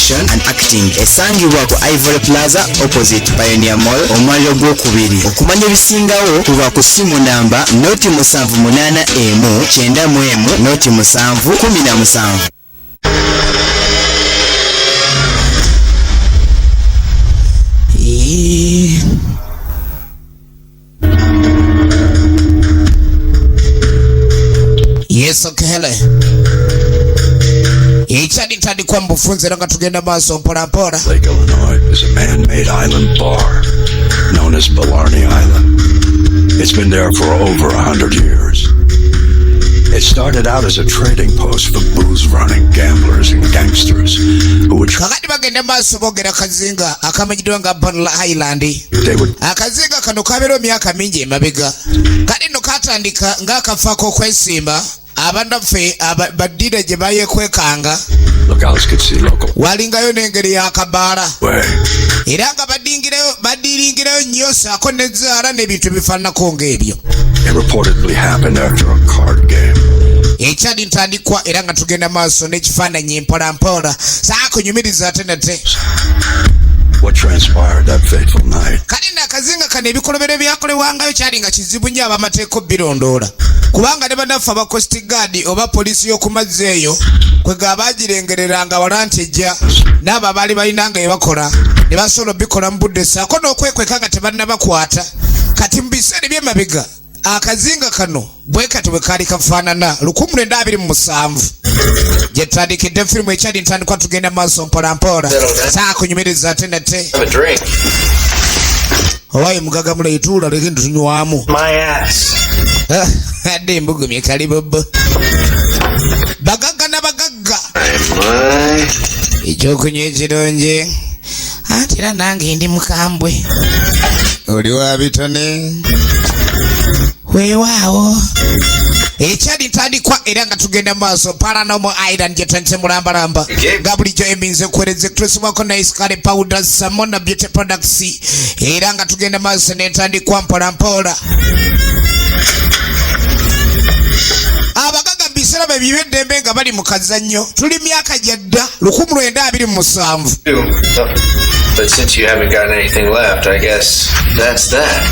Production and Acting esangibwa ku Ivory Plaza opposite Pioneer Mall omwaliro gw'okubiri. Okumanya ebisingawo kuba ku simu namba 0781 Yes, okay, hello. Ichadi ntadi kwa mbufunze nanga tugenda maso mpora mpora. Lake Illinois is a man-made island bar known as Blarney Island. It's been there for over 100 years. It started out as a trading post for booze-running gamblers and gangsters who would kakati bagenda maso bogera kazinga akamanyidwa nga Blarney Island. Akazinga kano kabero myaka mingi emabega. Kati no katandika nga akafako kwesimba. Abanda fe badira je baye kwekanga. Lookouts could see local. Walingayo nengeri ya kabara. Iranga badiringireyo nyosa akonezara nebintu bifana kongebyo. It reportedly happened after a card game. Echadi ntandikwa iranga tugenda maso nekifananye mpora mpora. Saa kunyumiriza atenate. What transpired that fateful night? Kadina kazinga kane ebikolobero byakolebwangayo kyali nga kizibu nnyo abamateeko birondoola. Kubanga ne banafu aba Coast Guard oba polisi y'okumazzi eyo kwega bagirengereranga walantejja n'abo abaali balinanga ebakola ne basobola bikola mu budde saako n'okwekweka nga tebannabakwata. Kati mu biseera by'emabega akazinga kano bwe kati bwe kaali kafaanana 1927 gye tutandikidde firimu ekyali ntandikwa tugenda maaso mpola mpola saa kunyumiriza ate nate owaye mugaga muleituula leke ntunywamu adde embugumye kalibobo bagagga na bagagga ekyokunywa ekirungi anti era nange ndi mukambwe oli wa bitone weewaawo ekyali ntandikwa era nga tugenda maaso Paranormal Island gye twentse mulambalamba nga bulijjo eminze okuweereza ekituusibwako Nice Curry Powder Samona Beauty Products era nga tugenda maaso netandikwa mpolampola. Abagaga biseera bye bibeddembe nga bali mu kazannyo tuli myaka gyadda 1927. But since you haven't got anything left, I guess that's that.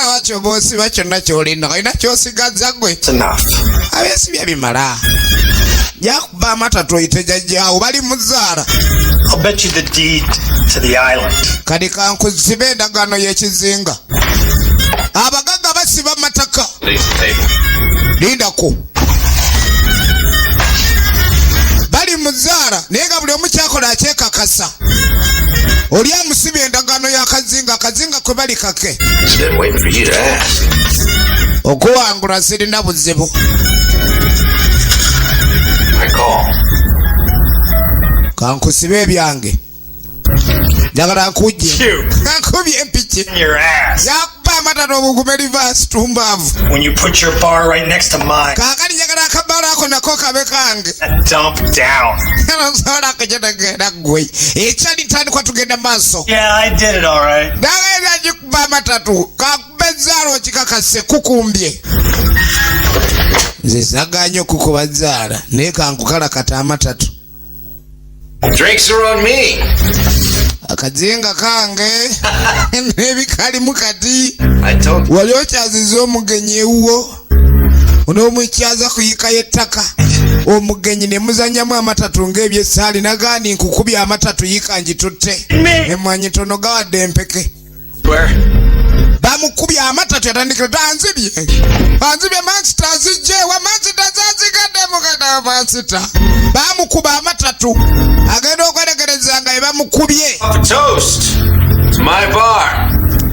Wacho bosi wacho nacho olina ina kyosigaza gwe. It's enough. Abesi byabimala. Yakuba matatu itejaja bali muzaara. I'll bet you the deed to the island. Kadi kankuzibe endagaano y'ekizinga. Abagaga basiba mataka. Linda ko. Bali muzaara nega buli omukyakola akyekakasa. Oli amusibye endagaano y'akazinga akazinga kwe bali kake. Okuwangula sirina buzibu. Kankusibe ebyange. Njagala nkujje. Nkubye empiki. Yakuba amatatu obugume reverse tumbaavu. When you put your bar right next to mine. Kaakali njagala akabaala ako nako kabe kange. Dump down. Nsobola kugenda gwe. Ekyali ntandikwa tugenda maaso. Yeah, I did it all right. Ndagenda gikuba amatatu. Kakuba ezzaala okikakase kukumbye. Nze saganya okukuba zzaala naye kankukalakata amatatu. Drinks are on me. Akazinga kange nebikalimu kati wali okyaziza omugenyi ewuwo onoomwekyaza kuyikayo ettaka omugenyi ne muzannyamu amatatu ng'ebyessaali nagandi nkukubya amatatu yika ngitutte emwanyi tono gawadde empeke bamukubya amatatu yatandikira tanzibye mansita azijjeewa mansita zazigaddemu kata mansita bamukuba amatatu agenda okweregereza nga ebamukubye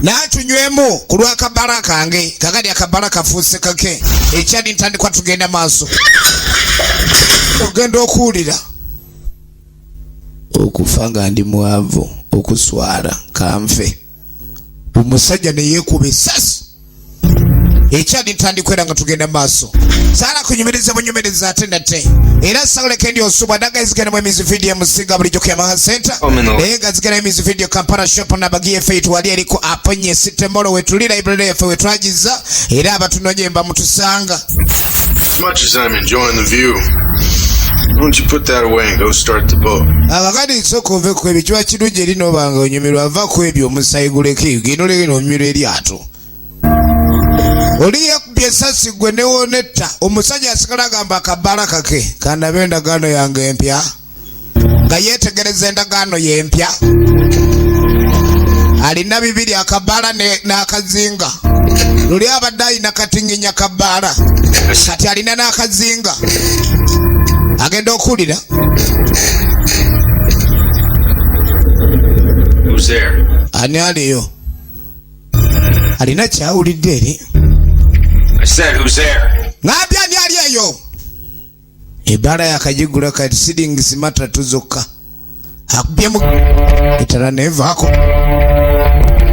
n'atunywemu ku lw'akabala kange kakati akabala kafuuse kake ekyali ntandikwa tugenda maaso ogenda okuwulira okufa nga ndi mwavu okuswala kanfe omusajja ne yeekuba essasi ekyali ntandikwa nga tugenda maaso saala kunyumiriza bunyumiriza ate nate era sawuleka ndi osubwa nagazigenda mu emizi video musinga bulijjo ku Yamaha Center naye gazigenda emizi video Kampala shop nabagi efe tuwali eriko aponye sitemolo wetuli library efe wetwagiza era abatunonye mba mutusanga. As much as I'm enjoying the view, don't you put that away and go start the boat? Akakati soko ove ku ebyo kiba kirungi eri n'obanga onyumirwa ava ku ebyo omusayiguleko genda olege onyumirwa eryato. Oli yakubye essasi gwe ne wonetta omusajja asigala agamba akabbala kake kandabe endagaano yange empya nga yeetegereza endagaano y'empya. Alina bibiri akabbala n'akazinga. Luli abadde alina katinginya kabbaala kati alina n'akazinga agenda okuwulira. Who's there? Ani aliyo? Alina kyawulidde eri. I said, who's there? Ngambye ani ali eyo? Ebbaala yakagigula kati siringisi matatu zokka. Akubyemu ettala neevaako.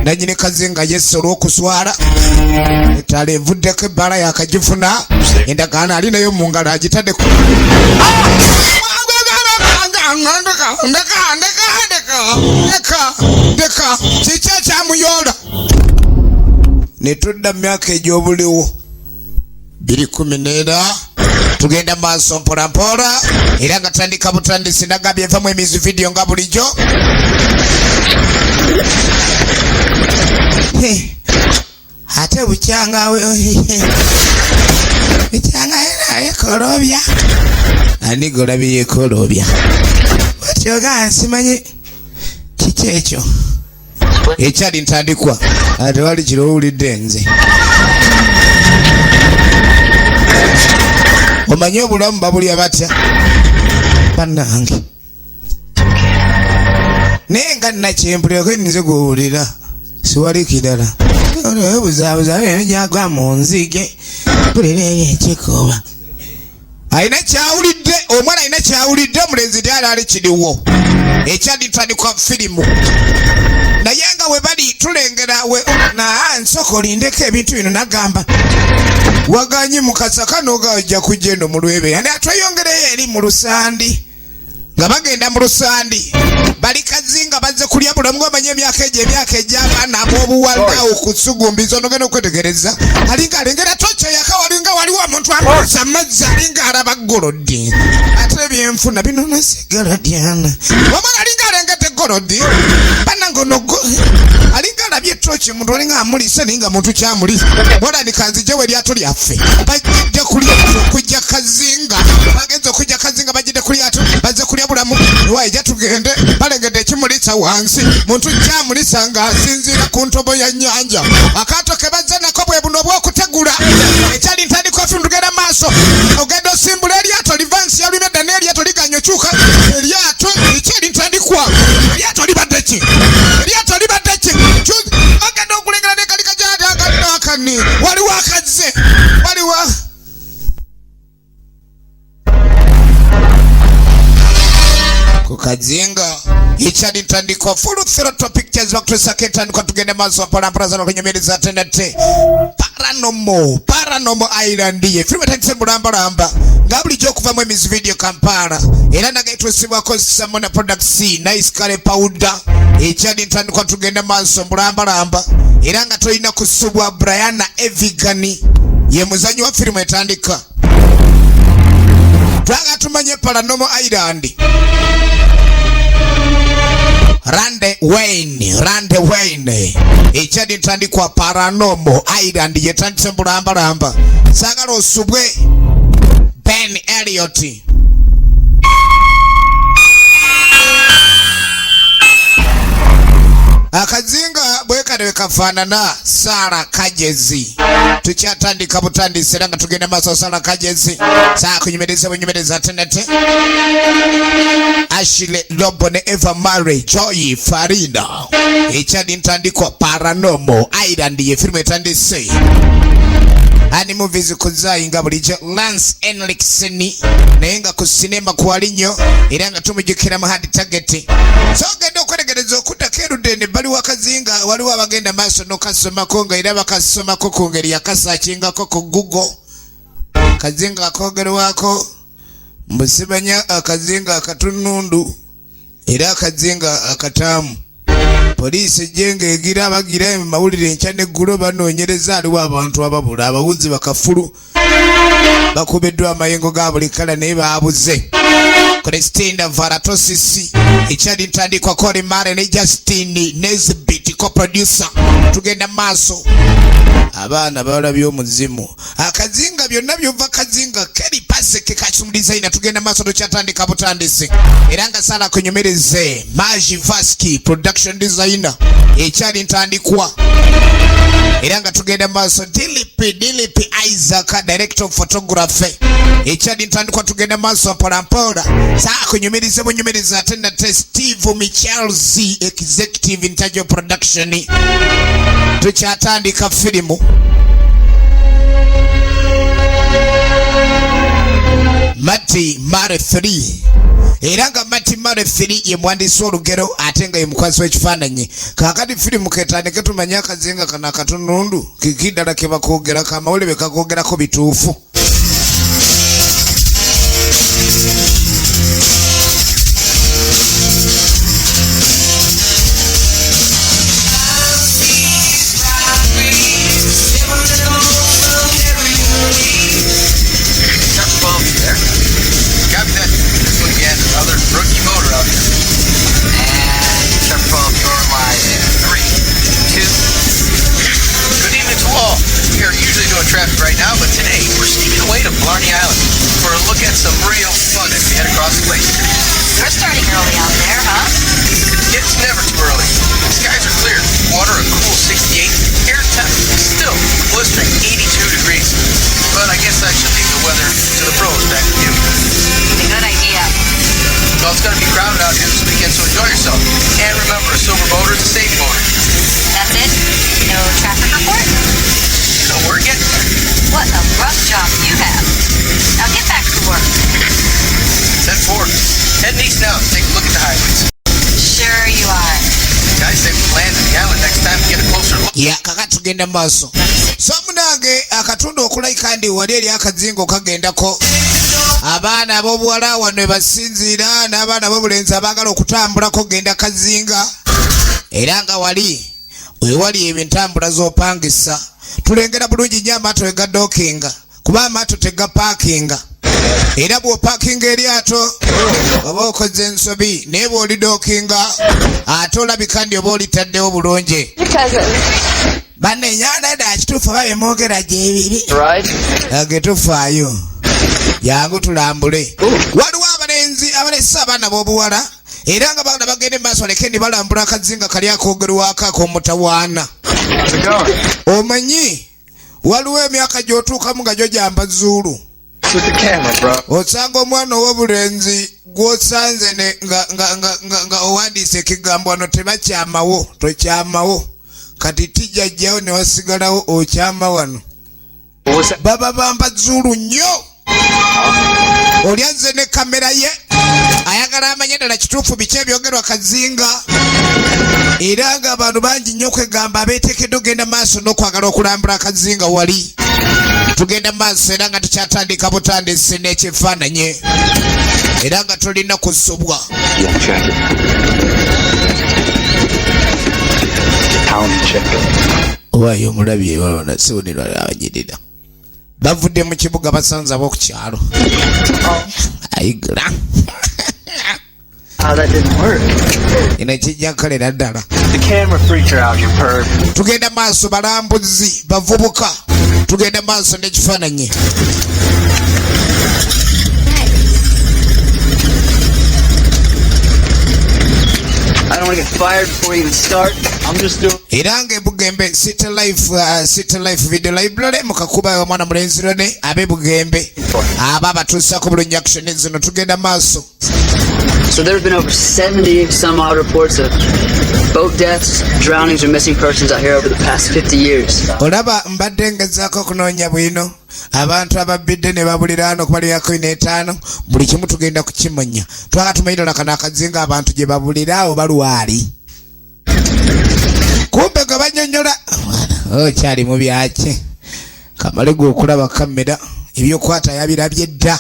Nanyini kazinga yesse olw'okuswala ettala envuddeko ebbaala yakagifuna endagaano alinayo mu ngalo agitaddeko. Ndeka kiki ekyamuyoola. Ne tudda mu myaka egy'obuliwo 2014 tugenda maaso mpolampola era nga tandika butandisi nagambye evamu emizi video nga bulijjo. Ate bukyanga yekolobya ani golabye yekolobya watyoga nsimanyi kiki ekyo ekyali ntandikwa ate wali kirowulidde nze. Omanye obulamu babulya batya bannange naye nga nnakyempuleko nze guwulira siwali kirala buzaabuza gyagwa mu nzige bulira eri ekikoba. Alina kyawulidde omwana alina kyawulidde omulenzi tyali ali kiriwo ekyali ntandikwa firimu naye nga we bali tulengera nsoko olindeko ebintu bino nagamba waganyi mukasa kano gajja kujja eno mu lwebe yani atweyongereyo eri mu lusandi nga bagenda mu lusandi bali kazinga bazze kulya bulamu gwamanya emyaka egy'abaana ab'obuwala okusugumbiza onogenda okwetegereza alinga alengera tocha yakawalinga waliwo omuntu amulusa amazzi alinga alaba golodi ate ebyenfuna bino nasigala dyana wamala alinga alengete golodi bannange onogo alinga alabye tochi muntu alinga amulisa naye nga muntu kyamuli bwolandika nzijewo eryato lyaffe bajjidde kujja kazinga bagenza okujja kazinga bajjidde ku lyato bazze kulya bulamu waija tugende balengedde ekimulisa wansi muntu kyamulisa ng'asinziira ku ntobo ya nnyanja akaato ke bazze nako bwe buno obw'okutegula ekyali ntandikwa ffe tugenda maaso ogenda osimbula eryato livansi yalimedda n'eryato liganya okyuka eryato ekyali ntandikwa eryato libadde ki ogenda okulengera nekalika gyakani waliwo akazze waliwo kukazinga ekyali ntandikwa full throttle pictures bakutusako entandikwa tugende maaso mpolampola zano okunyumiririza atendate Paranormal Island ye filime tandise mulambalamba nga bulijjo okuvamu emizi video Kampala era nagaitwesibwako Samona Products Nice Curry Powder ekyali ntandikwa tugende maaso mulambalamba era nga tolina kusubwa Brianna Evigani ye muzanyi wa filime etandika twaga tumanye Paranormal Island Rande Wayne ekyali ntandikwa Paranormal Island yetandise mulambalamba sagala osubwe Ben Elliot akazinga bwekadwe kafaanana Sara Kajezi tukyatandika butandisi era nga tugenda maaso Sara Kajezi saa kunyumiririza atendete Ashley Lobo ne Eva Marie Joy Farida ekyali ntandikwa Paranormal Island ye filime etandise ani movies kuzayinga bulijjo Lance Henriksen naye nga ku sinema kwali nnyo era nga tumujjukira mu hard target so genda okwetegereza okuttako erudde bali wakazinga waliwo abagenda maaso n'okasomako nga era bakasomako ku ngeri yakasakingako ku Google kazinga akogerwako mbusibanya akazinga akatunundu era akazinga akataamu poliisi jenga egira abagira mawulire enkya n'eggulo banoonyereza aliwo abantu ababula abawuzi bakafulu bakubiddwa amayengo ga buli kala naye baabuze Christina Varatosisi ekyali ntandikwa Cory Mare ne Justin Nesbit co-producer tugenda maaso abaana balabye omuzimu akazinga byonna byova kazinga Kelly Paseke costume designer tugenda maaso tukyatandika butandise era nga sala kunyomereze Maji Vaski production designer ekyali ntandikwa era nga tugenda maaso Dilip Isaac director of photography ekyali ntandikwa tugenda maaso mpolampola saa kunyomereze bunyumiriza atenda Steve Michaels executive in charge of production tukyatandika filimu Mati Mare 3 era nga Mati Mare 3 ye mwandiisi olugero ate nga ye mukwasi w'ekifaananyi kakati filimu ketandike tumanye akazinga kana akatunundu kikiddala ke bakoogera kamawulire be kakoogerako bituufu Rookie motor out here. And start from your line in 3, 2. Good evening to all. We are usually doing traffic right now, but today we're sneaking away to Blarney Island for a look at some real fun as we head across the lake. We're starting early out there, huh? It's never too early. The skies are clear. Water a cool 68. Air temp still blistering 82 degrees. But I guess I should leave the weather to the pros back to you. Good idea. Well, it's going to be crowded out here this weekend, so enjoy yourself. And remember, a silver motor is a safe motor. That's it? No traffic report? You know, we're getting there. What a rough job you have. Now get back to work. 10-4. Heading east now to take a look at the highways. Sure you are. Guys say we land at the island next time to get a closer look. ya kakati tugenda maaso so munange akatundu okulayika ndi wali eri akazingo kagendako abaana ab'obuwala wano basinziira n'abaana b'obulenzi abaagala okutambulako genda kazinga era nga wali wewali ebintambula z'opangisa tulengera bulungi nnyo amaato wegadookinga kuba amaato tegapaakinga era bw'opaakinga eryato oba okoze ensobi naye bw'olidookinga ate olabika ndi oba olitaddewo bulungi bannenyanda kituufu babe mwogera gyebiri getufaayo jangu tulambule waliwo abalenzi abalesa abaana b'obuwala era nga bagenda bagende maaso baleke ndi balambula akazinga kali akoogerwako ak'omutawaana omanyi waliwo emyaka gy'otuukamu nga gyo jamba zuulu osanga omwana ow'obulenzi gw'osanze nga owandiise ekigambo wano tebakyamawo tokyamawo kati tijjajjawo ne wasigalawo okyama wano baba bamba zuulu nnyo oli azze ne kamera ye ayagala amanye ddala kituufu biki ebyogerwa kazinga era nga abantu bangi nnyo kwegamba abeetekedde ogenda maaso n'okwagala okulambula akazinga wali tugenda maaso era nga tukyatandika butandisi n'ekifaananyi era nga tulina kusobwa owayo omulabi ewalona siwonera abanyirira bavudde mu kibuga basanze abo ku kyalo ayigula ino kijja nkolera ddala tugenda maaso balambuzi bavubuka tugenda maaso n'ekifaananyi I don't want to get fired before we even start. I'm just doing. era nga ebugembe City Life video library mukakuba omwana mulenzi lone abebugembe aba batuusako bulungi action zino tugenda maaso. So there have been over 70 some odd reports of boat deaths, drownings, or missing persons out here over the past 50 years. olaba mbadde ngezaako okunoonya bwino abantu ababidde ne babulira hano okubalirako 5 buli kimu tugenda kukimanya twala tumayirala kana akazinga abantu gye babulira awo balwali kumbe nga banyonyola okyali mu byaki kamale gwe okulaba kamera ebyokwata yabirabye dda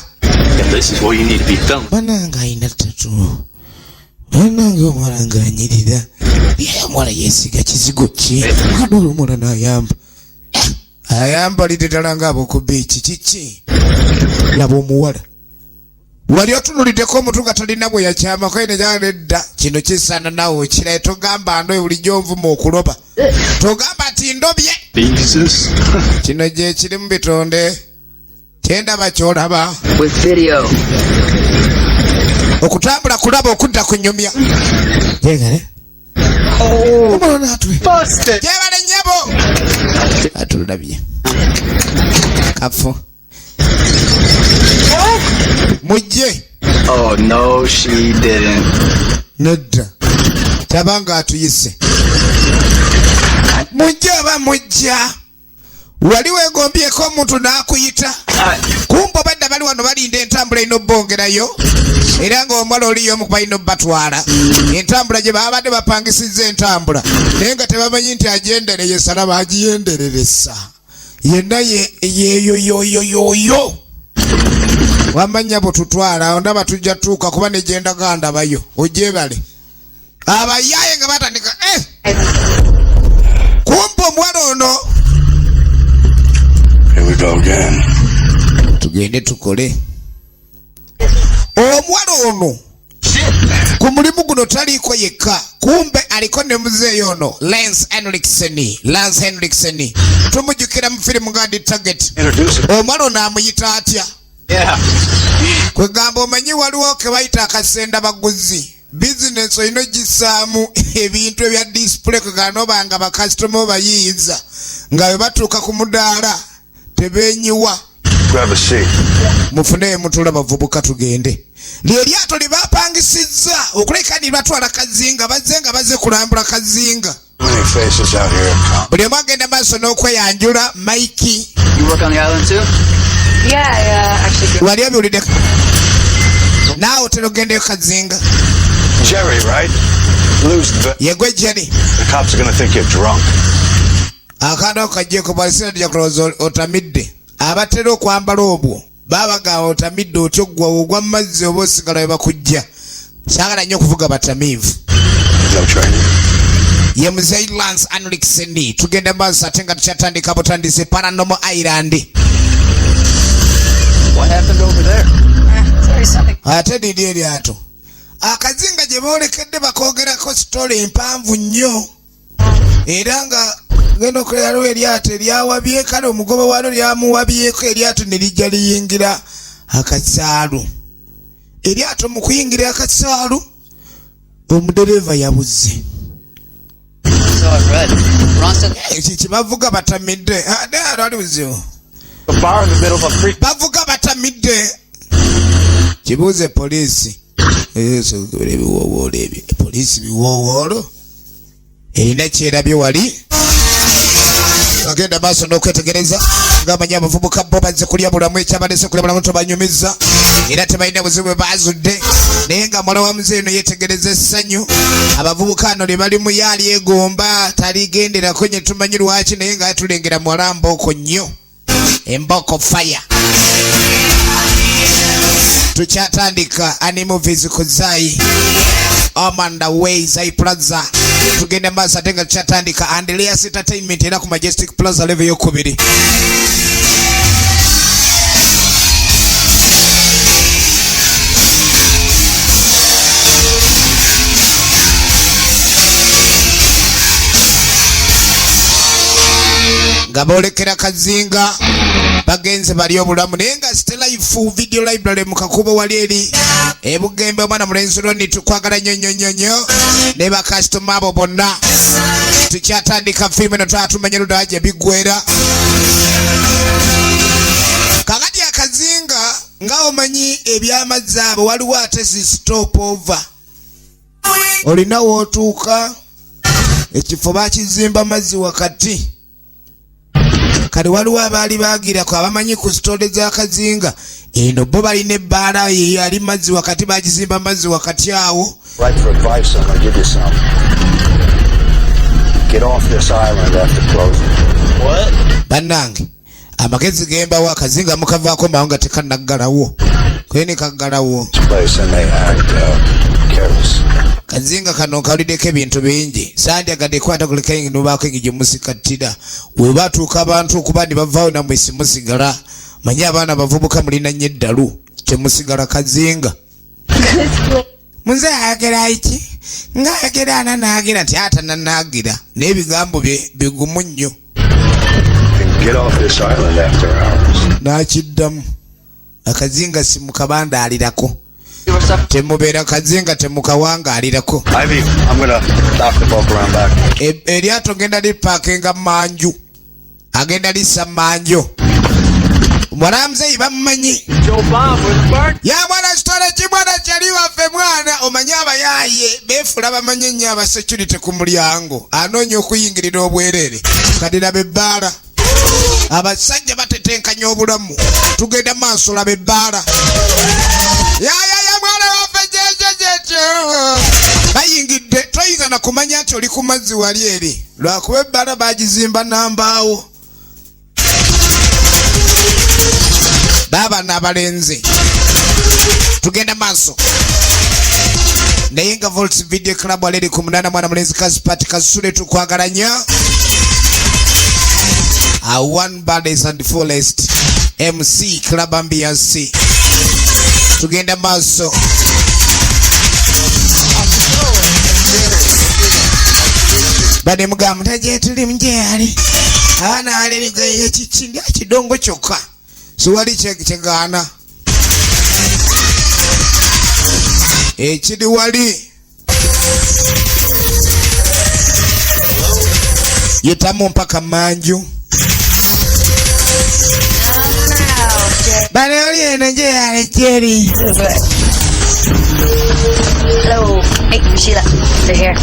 bananga ayina ttatu bananga omwala ng'anyirira byayamwala yeesiga kizigo ki adola omwala n'ayamba ayamba lidetala nga ab'oku biiki kiki laba omuwala wali otunuliddeko omutuga talina bwe yakyamako ene gyaledda kino kisaana nawe kiraye togamba ndoye bulijjo nvuma okuloba togamba nti ndobye kino gye kiri mu bitonde kyendaba kyolaba with video. okutambula kulaba okudda ku nnyumya jegale jebale nnyabo atulabye kafu mujje. Oh no, she didn't. Nedda tabanga atuyise mujje oba mujja wali wegombyeko omuntu n'akuyita kumba badda bali wano balinda entambula ino bongerayo era ng'omuwala oliyo omu balina obbatwala entambula gye baba badde bapangisizza entambula naye nga tebamanyi nti agendereye salaba agiyendereresa yenna yeyoyoyoyoyo wamanya bwetutwala ondaba tujja tuuka kuba negenda gandabayo ojebale abayaye nga batandika kumpa omuwala ono. Tugende tukole omuwala ono ku mulimu guno taliiko yekka kumbe aliko ne muzeeyo ono Lance Henriksen tumujjukira mu firimu nga ndi Target. Omuwala ono amuyita atya? Kwegamba omanyi waliwo ke bayita akasenda baguzi bizinesi olina gisaamu ebintu ebya display kwegamba obanga bakasitoma bayiyiza nga bwe batuuka ku mudaala tebenyiwa mufune mutula bavubuka tugende lye lyato lye bapangisizza okuleka ni batwala kazinga baze kulambula kazinga buli omu agenda maaso n'okweyanjula Mikey. You work on the island too? Yeah, actually. wali obiwulidde naawe otera ogendeyo kazinga Jerry, right? Lose the... yegwe Jerry. The cops are gonna think you're drunk. Akanda okajjeko bwalisina tujja kulowooza otamidde abatera okwambala obwo babagamba otamidde otyo gwa ogwa mu mazzi oba osigala we bakujja saagala nnyo okuvuga batamiivu. Ye muzeeyi Lance Henriksen tugenda maaso ate nga tukyatandika butandise Paranormal Island. What happened over there? Ate didi eryato akazinga gye boolekedde bakoogerako sitole empanvu nnyo era nga genda okulerawo eryato eryawabye kale omugoba waalyo lyamuwabyeko eryato ne lijja liyingira akasaalu. Eryato mu kuyingira akasaalu omudereva yabuze kibavuga batamidde ali buzibu bavuga batamidde kibuuze poliisi ebiwoowoolo ebyo poliisi biwoowoolo erina kyerabye wali agenda maaso n'okwetegereza ng'amanyi abavubuka bo bazze kulya bulamu ekyabalese kulya bulamu tobanyumiza era tebalina buzibu bwe baazudde naye nga mwala wa muzeeyi no yeetegereza essanyu abavubuka ano lye bali mu yaali egomba taligenderako nye tumanyi lwaki naye nga tulengera muwala mbooko nnyo emboko fire. Tukyatandika Animovies ku Zai Amanda Way Zai Plaza tugende maaso ate nga tukyatandika Andreas Entertainment era ku Majestic Plaza level yokubiri. nga boolekera kazinga bagenze bali obulamu naye nga Stelife Video Library mu Kakubo wali eri ebugembe omwana mulenzi Rondi tukwagala nnyo ne bakasitoma abo bonna tukyatandika firimu eno twatumanya ludawa gye biggwera kakati akazinga nga omanyi ebyamazzi abo waliwo ate si stop over olina wootuuka ekifo bakizimba mazzi wakati kale waliwo abaali baagirako abamanyi ku sitole z'akazinga eno bo balina ebbaala yali mazzi wakati bagizimba mazzi wakati awo. Right for advice, I'm gonna give you some. Get off this island after closing. What? Bannange amagezi gembawo akazinga mukavaako mawo nga tekanaggalawo kwene kaggalawo Place and they act careless. kazinga kano kawuliddeko ebintu bingi sandyagadde kwata kuleka nobaako engigi musikattira we batuuka abantu okuba ne bavaawo namwe simusigala manyi abaana bavubuka mulina nnyo eddalu temusigala kazinga. Munze ayagera iki? Ngayagera ananagira nti ata nanagira n'ebigambo bye bigumu nnyo. Get off this island after hours. Nakiddamu akazinga simukabandaalirako. Temubeera kazinga temukawangaalirako. Ivy, I'm gonna dock the boat around back. Eryato genda lipakinga manju. Agenda lissa manjo. Mwaramzeyi bamumanyi. Ya mwana kitole kimwana kyali waffe mwana omanyi abayaye beefula bamanyi nnyo aba security ku mulyango anoonya okuyingirira obwerere kati laba ebbaala abasajja batetenkanya obulamu tugenda maaso laba ebbaala ya mwana waffe jejejejo bayingidde toyinza na kumanya nti oli ku mazzi wali eri lwakuba ebbaala bagizimba nambaawo baba n'abalenzi tugenda maaso naye nga Volts Video Club aleri ku munana mwana mulenzi Kasipati Kasule tukwagalanya one baddest and fullest MC Club Ambiance tugenda maaso bade mugamu taje tuli mjeyali ana aleri gaye kikindi akidongo kyokka siwali kyegana ekiri wali yetamu mpaka manju bale oli eno gye yalekeri. Hello, Mike, Sheila, they're here.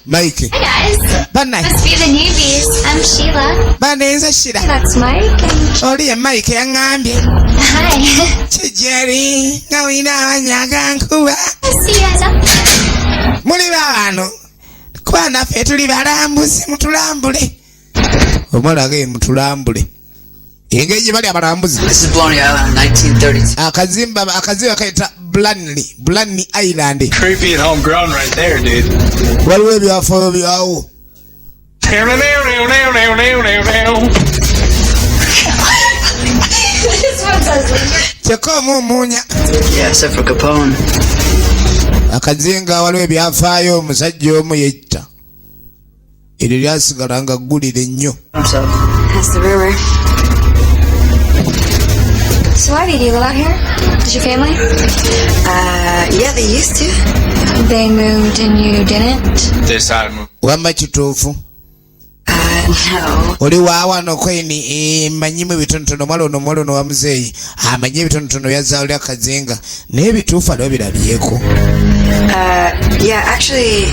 Mike. Hey guys. Bana. Must be the newbies. I'm Sheila. Bana nze Sheila. That's Mike. Oli Mike yangambye. Hi. Chijeri, nga wina abanyaga nkuba. See you guys up. Muli bano. Kuba naffe tuli balambuzi mutulambule. Omulage mutulambule. Engeri bali abalambuzi. This is Blarney Island, 1932. Akazimba kaita Blarney Island. Creepy and homegrown right there, dude. Waliwo ebyafaayo byawo. Kyekka omumuunya. Yeah, except for Capone. Akazinga waliwo ebyafaayo omusajja omu yetta. Eryo lyasigala nga ggulire nnyo. That's the rumor. So why did you live out here? Did your family? Yeah, they used to. They moved and you didn't? This side. Wamba kituufu. No. Oli waawano kweni manyimu ebitonotono mwala ono wa muzeeyi amanyi ebitonotono yazaawulira akazinga naye ebituufu aliwo birabyeko. Yeah, actually,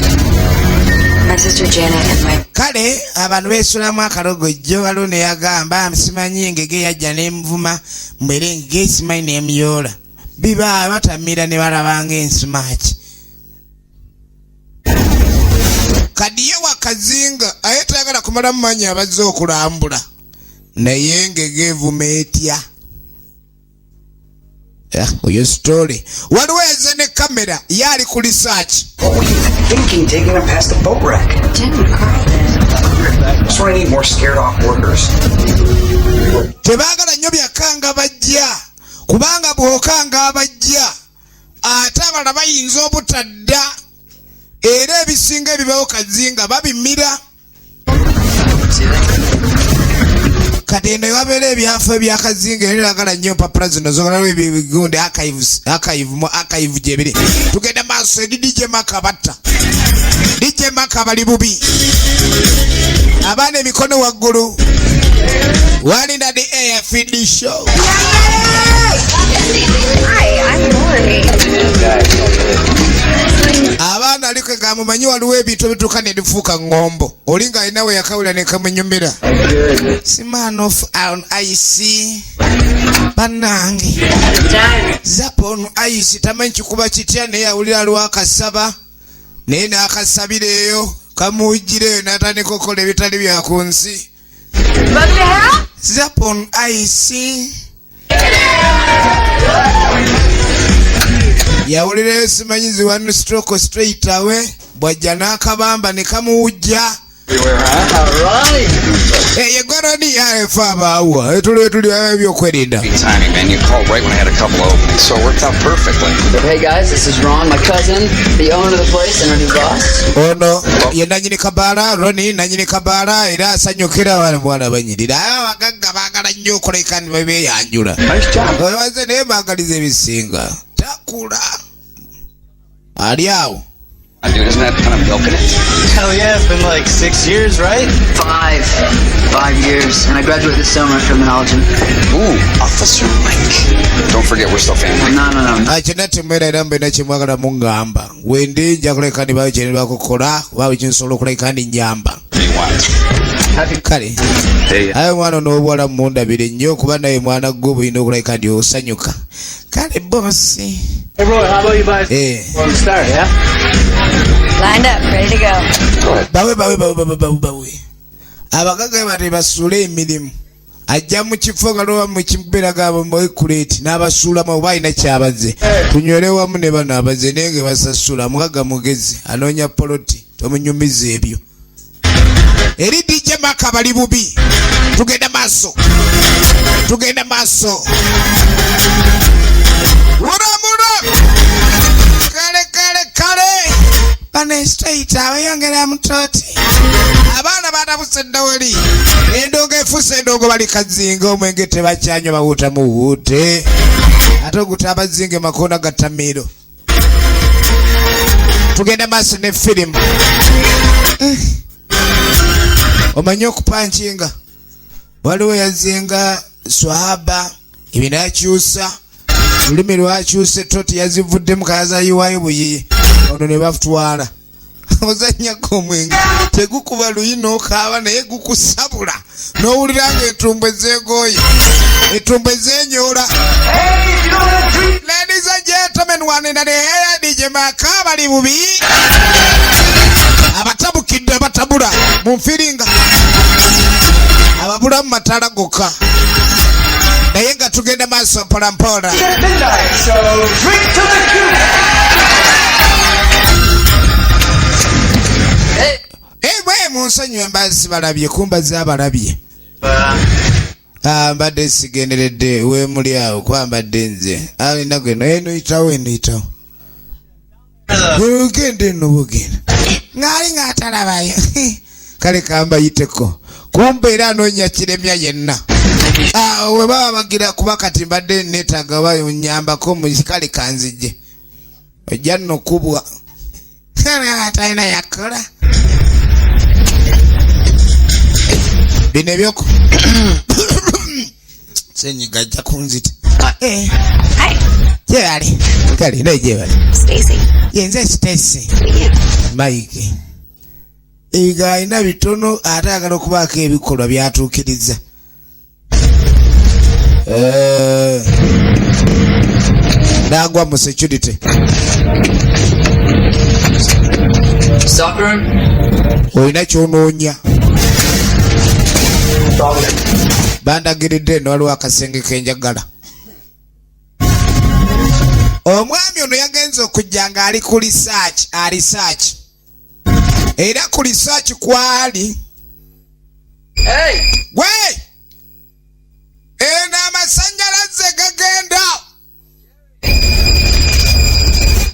my sister Janet and my... Kale abantu beesulamu akalogojjo waliwo ne yagamba simanyi engege yajja n'envuma mbere engege simanyi n'emyoola biba batamira ne balabanga ensumaaki. Kadiye wakazinga aye tayagala kumala mumanyi abazze okulambula naye engege evuma etya. Oyo story waliwo eze ne kamera yali ku research. Thinking taking them past the boat wreck. That's why I need more scared off workers. Tebaagala nnyo byakanga bajja kubanga bw'okanga abajja ate abalala bayinza obutadda era ebisinga ebibawo kazinga babimira. Kati eno ewabeera ebyafo ebyakazinga era eragala nnyo mpapula zino zogalawo ebigundi archive gyebiri. Tugenda maaso eri DJ Maka batta. DJ Maka bali bubi. Abaana emikono waggulu. Walina the air feed show. Hi, I'm Lori. Abaana aliko gamumanyi waliwo ebintu ebituuka ne bifuuka ngombo. Olinga alina we yakawula ne kamunyumira. Man of on ice. Bannange. Zapon ice tamanyi kikuba kitya naye awulira lwakasaba. Naye n'akasabireeyo kamuwujireyo n'atandika okukola ebitali bya ku nsi. Zapon ice. Yawulirayo simanyizi one stroke straight away bwajja n'akabamba ne kamuwujja Hey, Goroni, I found out. Tuli ebyokwerinda. Timing, man. You called right when I had a couple of openings, so it worked out perfectly. Hey guys, this is Ron, my cousin, the owner of the place and our new boss. Ono ye nanyini kabala, Roni nanyini kabala era asanyukira bwana banyirira. Abagagga baagala nnyo okuleka ne beyanjula. Nice job. Baze ne baagaliza ebisinga. Takula. Ali awo. Dude, isn't that kind of milking it? Hell yeah, it's been like 6 years, right? 5 years, and I graduated this summer in criminology. Ooh, Officer Mike. Don't forget, we're still family. No. Akinati mwera era mbena kimwagala mungamba. Wendi nja kuleka ni bawe kyene bakukola, bawe kinsobola okuleka ni nyamba. Kale. Ayo mwana n'obwala mundabire nnyo kuba naye mwana gwo bulina okuleka ndi osanyuka. Kale bosi. Hey, Roy, how about you guys? Want to start, yeah? Lined up, ready to go. Bawe. Abagaga bate basule emirimu. Ajja mu kifo galoba mu kibeera gabo moikuleti n'abasuula mu bayina kyabaze. Tunywere wamu ne bano abaze nenge basasula mugaga mugezi anoonya poloti tomunyumiza ebyo. Eri DJ Maka bali bubi. Tugenda maaso. Muramura. Kale. Bane straight awe yongera mutoti. Abaana batabusedda wali. Endoogo efuse endoogo bali kazinga omwenge tebakyanywa bawuta mu wuute. Ate oguta abazinge makoona gatamiro. Tugenda maaso ne firimu. Omanyi okupanchinga. Waliwo yazinga swahaba ebinakyusa. Olulimi lwakyuse toti yazivuddemu kayaza yiwayo buyiyi. Ono ne batwala. Ozanyako omwenge tegukuba luyino okaaba naye gukusabula n'owulira ng'entumbwe zeegooye entumbwe zeenyoola. Ladies and gentlemen, one in the air, DJ Maka bali bubi. Abatabukidde abatabula mu nfiringa. Ababula mu matala gokka. Naye nga tugenda maaso mpolampola. Munsonyiwe mbazi balabye kumbazi abalabye. Mbadde sigenderedde we muli awo kwambadde nze. Alina gwe eno yitawo. Ugende no bugenda. Ngali ngatalabayo. Kale kamba yiteko. Kumbe era anonya kiremya yenna. We baba bagira kuba kati mbadde netaga bayo nyambako mu kale kanzije. Ojja no kubwa. Kana atayina yakola. Bine byoko. Senyiga ajja kunzita. Hi. Jebali. Kale naye jebali. Stacy. Yenze Stacy. Mike. Ebiga ina bitono ate agala okubaako ebikolwa byatuukiriza. Nagwa mu security. Stockroom? Oyina kyonoonya. Bandagiridde eno waliwo akasenge kenjagala. Omwami ono yagenze okujja nga ali ku research. Era ku research kwali. Hey! Gwe! Eno amasanyalaze gagenda.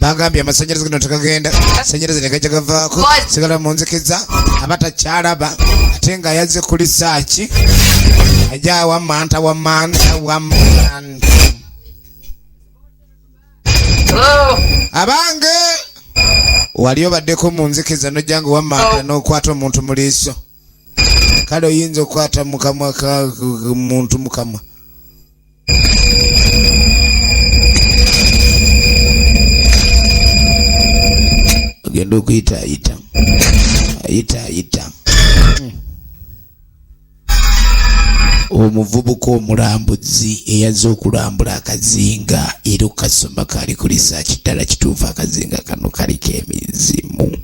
Bagambye amasanyalaze gano tekagenda. Sanyalaze ne gajja gavaako. Sigala mu nzikiza. Abatakyalaba. Ate nga yazze ku research. Ajja wamanta. Hello? Abange! Wali obaddeko mu nzikiza nojjanga wamanta n'okwata omuntu mu liiso. Kale oyinza okwata mukamwa ka muntu mukamwa. Ogenda okuyita ayita. Omuvubuka omulambuzi eyazze okulambula akazinga era okasoma kali ku research ddala kituufu akazinga kano kaliko emizimu.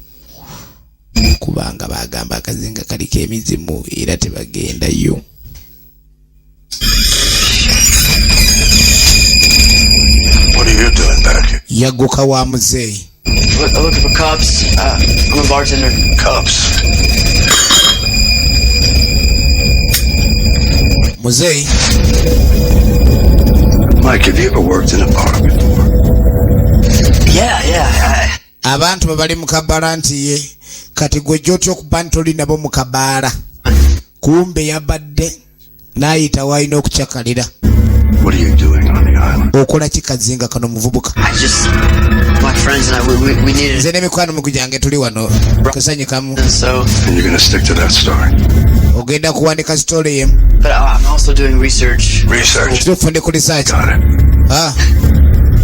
Kubanga bagamba akazinga kaliko emizimu era tebagendayo. What are you doing back here? Yaguka wa muzeeyi. Looking for cops. I'm a bartender. Cops? muzeeyi. Mike, have you ever worked in a bar before? Yeah. Abantu bali mu kabaala nti ye kati gwe gy'otya okuba nti oli nabo mu kabaala. Kumbe yabadde n'ayita w'alina okucakalira. What are you doing on the island? Okola ki kazinga kano muvubuka? My friends and I, we needed. Nze n'emikwano mukujange tuli wano kusanyikamu. And you're gonna stick to that story? Ogenda kuwandika story yemu. But I'm also doing research. Tufunde ku research. Got it.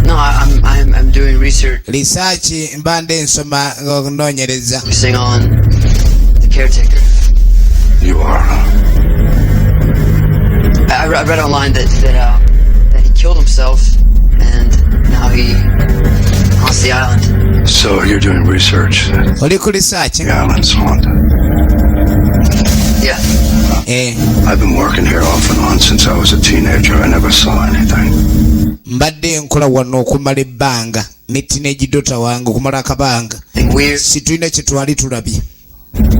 No, I'm doing research. Research mbande nsoma noonyereza. Focusing on the caretaker. You are. I read online that he killed himself, and now he haunts the island. So you're doing research? Oli ku research? The island's haunted. Yeah. I've been working here off and on since I was a teenager. I never saw anything. Mbadde nkola wano okumala ebbanga ne teenage daughter wange okumala akabanga. Situlina kye twali tulabye.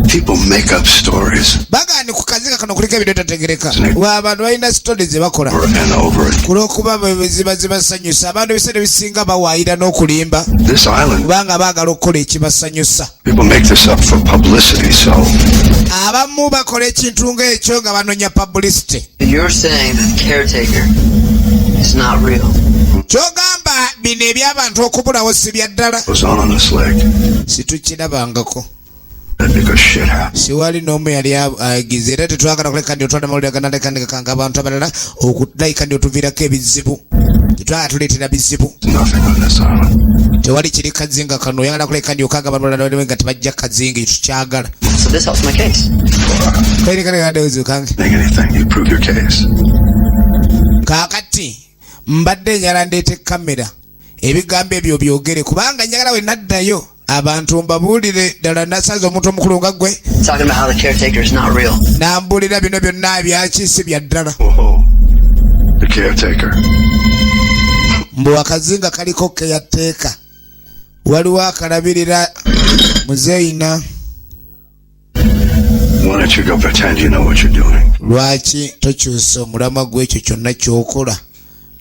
People make up stories. Bagani ku kazinga kano kuliko ebintu tategereka. Abantu balina stories ze bakola. Kulwokuba ziba zibasanyusa. Abantu ebiseera bisinga bawaayira n'okulimba. This island. Kubanga baagala okukola ekibasanyusa. People make this up for publicity, so. Abamu bakola ekintu ng'ekyo nga banoonya publicity. You're saying the caretaker is not real. Kyogamba bino eby'abantu okubulawo si bya ddala. Was on this lake. Situkirabangako. Because shit happens. Siwali n'omu yali agize era tetwagala kuleka ndi otwala amawulire aganalekandikakanga abantu abalala okulayika ndi otuviirako ebizibu. Tetwagala tuleetera bizibu. Tewali kiri kazinga kano oyagala kuleka ndi okanga abantu abalala nga tebajja kazinga tukyagala. So this helps my case. Make anything, you prove your case. Kaakati mbadde njala ndeete kamera ebigambo ebyo byogere kubanga njagala we naddayo abantu mbabuulire ddala nasaza omuntu omukulu nga gwe. Talking about how the caretaker is not real. Nambuulira bino byonna byakisi bya ddala. The caretaker. Mbu akazinga kaliko keyateeka. Waliwo akalabirira muzeeyina. Why don't you go pretend you know what you're doing? Lwaki tokyusa omulamwa gw'ekyo kyonna ky'okola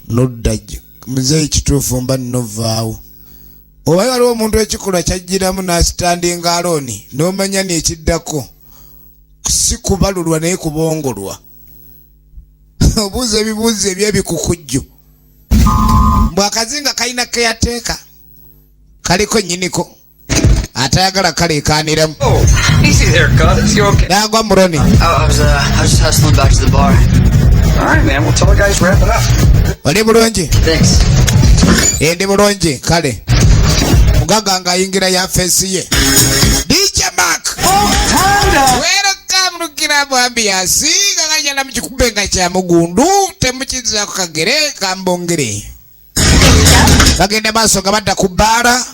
nodda muzeeyi kituufu mba nnovaawo. Oba waliwo omuntu ekikola kyajjiramu n'asitandinga alooni n'omanya n'ekiddako si kubalulwa naye kubongolwa. Obuuza ebibuuzo eby'ebikukujju. Mbw akazinga kalina keyateeka kaliko nnyiniko atayagala kaleekaaniramu. Easy there, cuz. You okay? Nagwa muloni. I was just hustling back to the bar. All right, man. We'll tell the guys wrap it up. Oli bulungi? Thanks. Ndi bulungi kale. Mugaga ng'ayingira ya feesi ye. DJ Mark. Welcome to Club Ambiance. Ng'anyala mu kikube nga kya mugundu temukiza ku kagere kambongere. Bagenda maaso nga badda ku bbaala.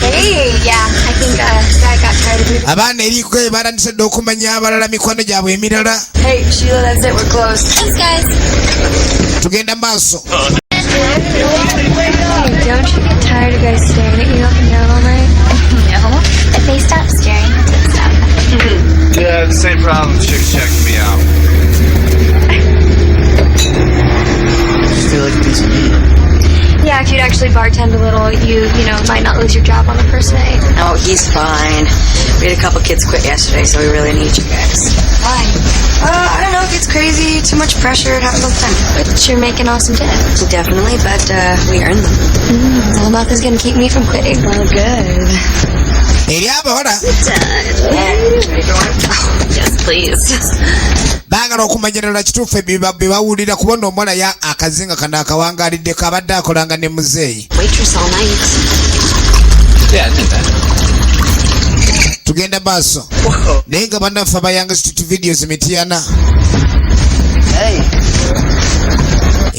Abaana eriko ebalandise okumanya abalala mikwano gyabwe emirala. Hey, Sheila, that's it. We're closed. Thanks, guys. Tugenda maaso. Don't you get tired of guys staring at you up and down all night? No. If they stop staring, that's it. Stop. Yeah, the same problem. Chicks checking me out. Just feel like a piece of meat. Yeah, if you'd actually bartend a little, you might not lose your job on the first night. Oh, he's fine. We had a couple kids quit yesterday, so we really need you guys. Why? I don't know if it's crazy, too much pressure, it happens all the time. But you're making awesome tips. Definitely, but we earned them. Well, nothing's gonna keep me from quitting. Well, good. Eri abahola. Yes, please. Baagala okumanyirira kituufu bibawulira kubona omwana ya akazinga kana akawangalidde kabadde akolanga ne muzeeyi. Waitress all night. Yeah, I did that. Tugenda maaso. Naye nga bannaffe abayanga street videos Mityana. Hey.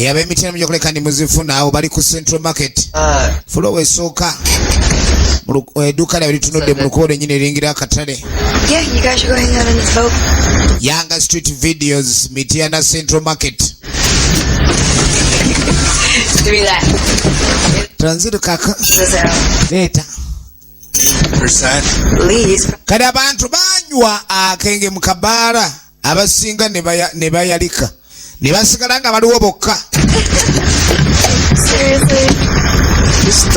Ab'Emityana mujja kuleka ndi muzifuna awo bali ku Central Market. Flow esooka. Edduuka lyabwe litunudde mu lukoba lwennyini eringira akatale. Yeah, you guys should go hang out in this boat. Yanga street videos Mityana Central Market. Give me that. Transit kaka. Later. Please. Kale abantu banywa akenge mu kabaala abasinga ne bayalika. ne basigala nga baliwo bokka.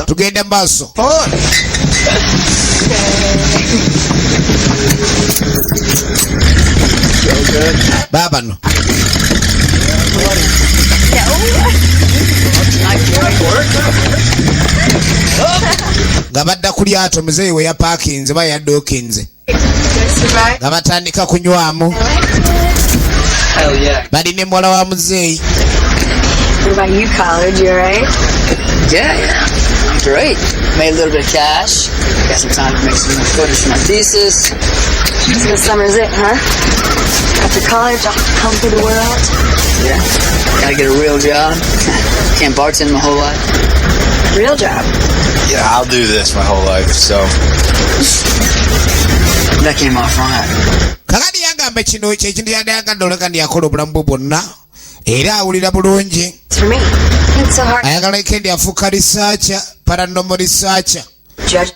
Tugende maaso. Baba no. Nga badda ku lyato muzeeyi we yapaakinze ba yadookinze. Nga batandika kunywamu. Balina muwala wa muzeeyi. What about you, college? You alright? Yeah, I'm great. Made a little bit of cash. Got some time to make some photos for my thesis. So this summer's it, huh? After college, I'll come through the world. Yeah, gotta get a real job. Can't bartend my whole life. Real job? Yeah, I'll do this my whole life, so. That came off right. Kakati yagamba kino ekintu yadayagadde oleka ndiyakola obulamu bwe bwonna era awulira bulungi. Ayagala kendi afuuka researcher, paranormal researcher.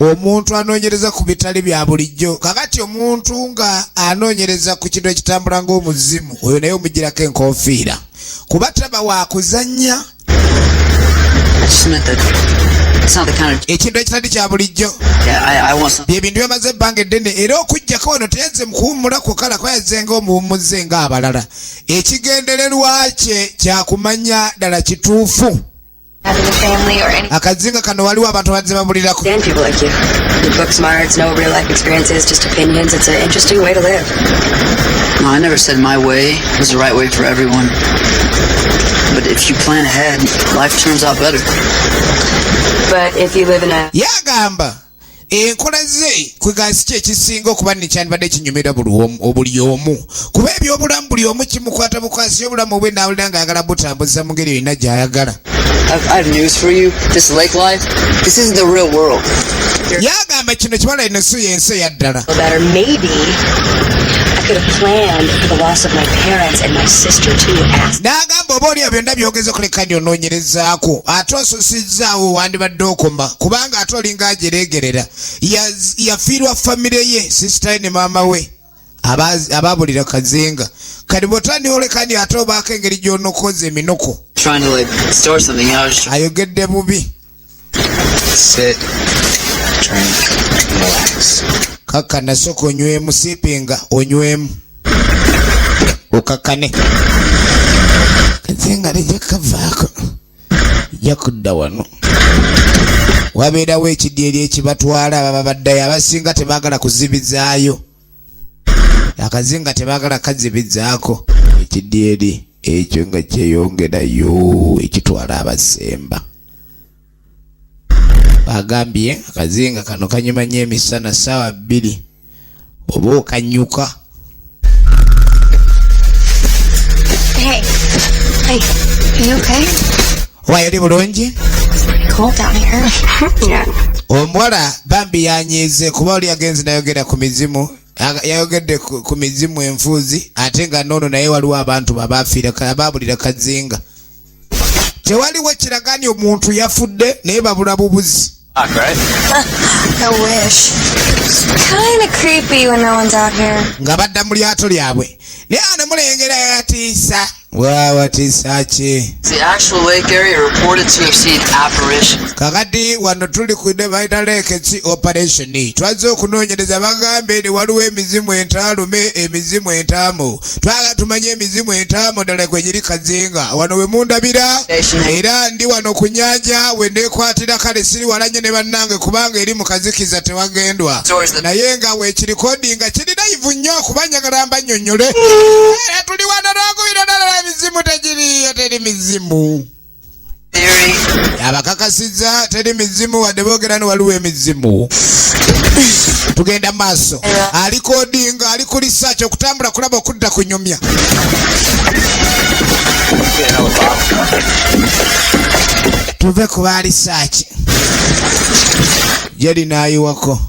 Omuntu anoonyereza ku bitali bya bulijjo. Kakati omuntu nga anoonyereza ku kintu ekitambula ng'omuzimu oyo naye omugirako enkofiira kuba taba waakuzannya ekintu ekitali kya bulijjo. Ebintu byamaze ebbanga eddene era okujjako wano teyazze mukuwummula kwokala kwayazenga omuwummuze ng'abalala. Ekigendererwa kye kyakumanya ddala kituufu. Akazinga kano waliwo abantu bazze babulirako. And people like you. With book smarts, no real life experiences, just opinions. It's an interesting way to live. No, I never said my way was the right way for everyone. But if you plan ahead, life turns out better. But if you live in a... Yagamba. Enkola ze kwegasi kye ekisinga okuba nekyandibadde kinyumira buli omu kuba ebyobulamu buli omu kimukwata bukwasi obulamu obwe naawulira ng'ayagala butambuza mu ngeri erina gy'ayagala. I have news for you. This lake life, this isn't the real world. Yagamba kino kibala eno si y'ensi eya ddala. Better maybe I could have planned for the loss of my parents and my sister too. N'agamba oba oli byonna byogeze okuleka ndyonoonyerezaako ate osusizzaawo wandibadde okoma kubanga ate olinga ajereegerera yafiirwa famire ye sisitaye ne maama we abaabulira kazinga kati bw'otandika oleka ndi ate obaako engeri gy'onookoza eminoko. Ayogedde bubi. Sit, drink, relax. Kakkana sooka onywemu siipinga onywemu okakkane. Kazinga lijja kavaako lijja kudda wano. Wabeerawo ekidyeri ekibatwala ababa baddayo abasinga tebaagala kuzibizaayo. Akazinga tebaagala kazibizaako ekidyeri ekyo nga kyeyongerayo ekitwala abasemba. Bagambye akazinga kano kanyuma nnyo emisana ssaawa 2 oba okanyuka. Hey, are you okay? Waayo oli bulungi? Cold down here. Yeah. Omuwala bambi yanyiize kuba oli agenze nayogera ku mizimu. Yayogedde ku mizimu enfuuzi ate nga noono naye waliwo abantu abaabulira kazinga. Tewaliwo kiragaani omuntu yafudde naye babula bubuzi. I wish. It's kind of creepy when no one's out here. Nga badda mu lyato lyabwe naye ano mulengera yatiisa. Waawa tiisa ki? The actual lake area reported to have seen apparitions. Kakati wano tuli ku Divider Lake operation. Twaze okunoonyereza bagambe ne waliwo emizimu entaalume emizimu entaamu. Twaga tumanye emizimu entaamu ddala gwe giri kazinga. Wano we mundabira era ndi wano ku nnyanja we neekwatira kale siri walanye ne bannange kubanga eri mu kazikiza tewagendwa. Naye nga weekirikodinga nga kirina ivu nnyo kuba njagala mbannyonnyole. Tuli wano n'okubira ddala mizimu tegiriyo teri mizimu. Abakakasizza teri mizimu wadde boogera ni waliwo emizimu. Tugenda maaso. Ali kodinga ali ku research okutambula kulaba okudda ku nyumya. Tuve ku ba research. Jeri naayiwako.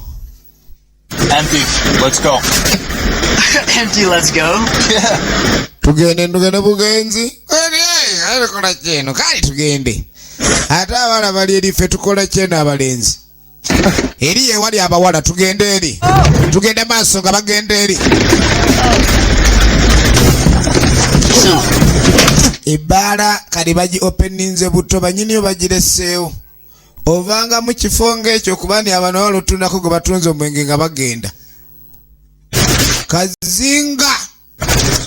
Empty. Let's go. Empty, let's go. Yeah. Tugende bugenzi. Kola kyeno kali tugende. Ate abala bali eri ffe tukola kyeno abalenzi. Eri ye wali abawala tugende eri. Tugende maaso nga bagende eri. Ebbaala kali bagi openinze buto banyiniyo bagireseewo. Ovanga mu kifo ng'ekyo kubani abantu abalutundako gwe batunze omwenge nga bagenda. Kazinga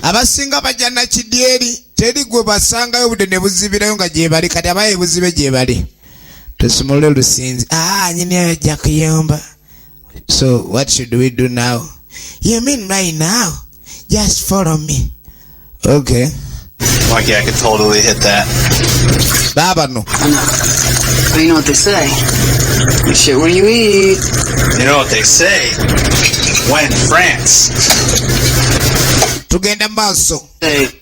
abasinga bajja na kidyeri teri gwe basangayo obudde ne buzibirayo nga gye bali kati abaye buzibe gye bali. Tusumule lusinzi. Nyini ajja kuyomba. So what should we do now? You mean right now? Just follow me. Okay. Mikey, I could totally hit that. Baba no. But you know what they say. You shit where you eat. You know what they say. When France. Tugenda maaso.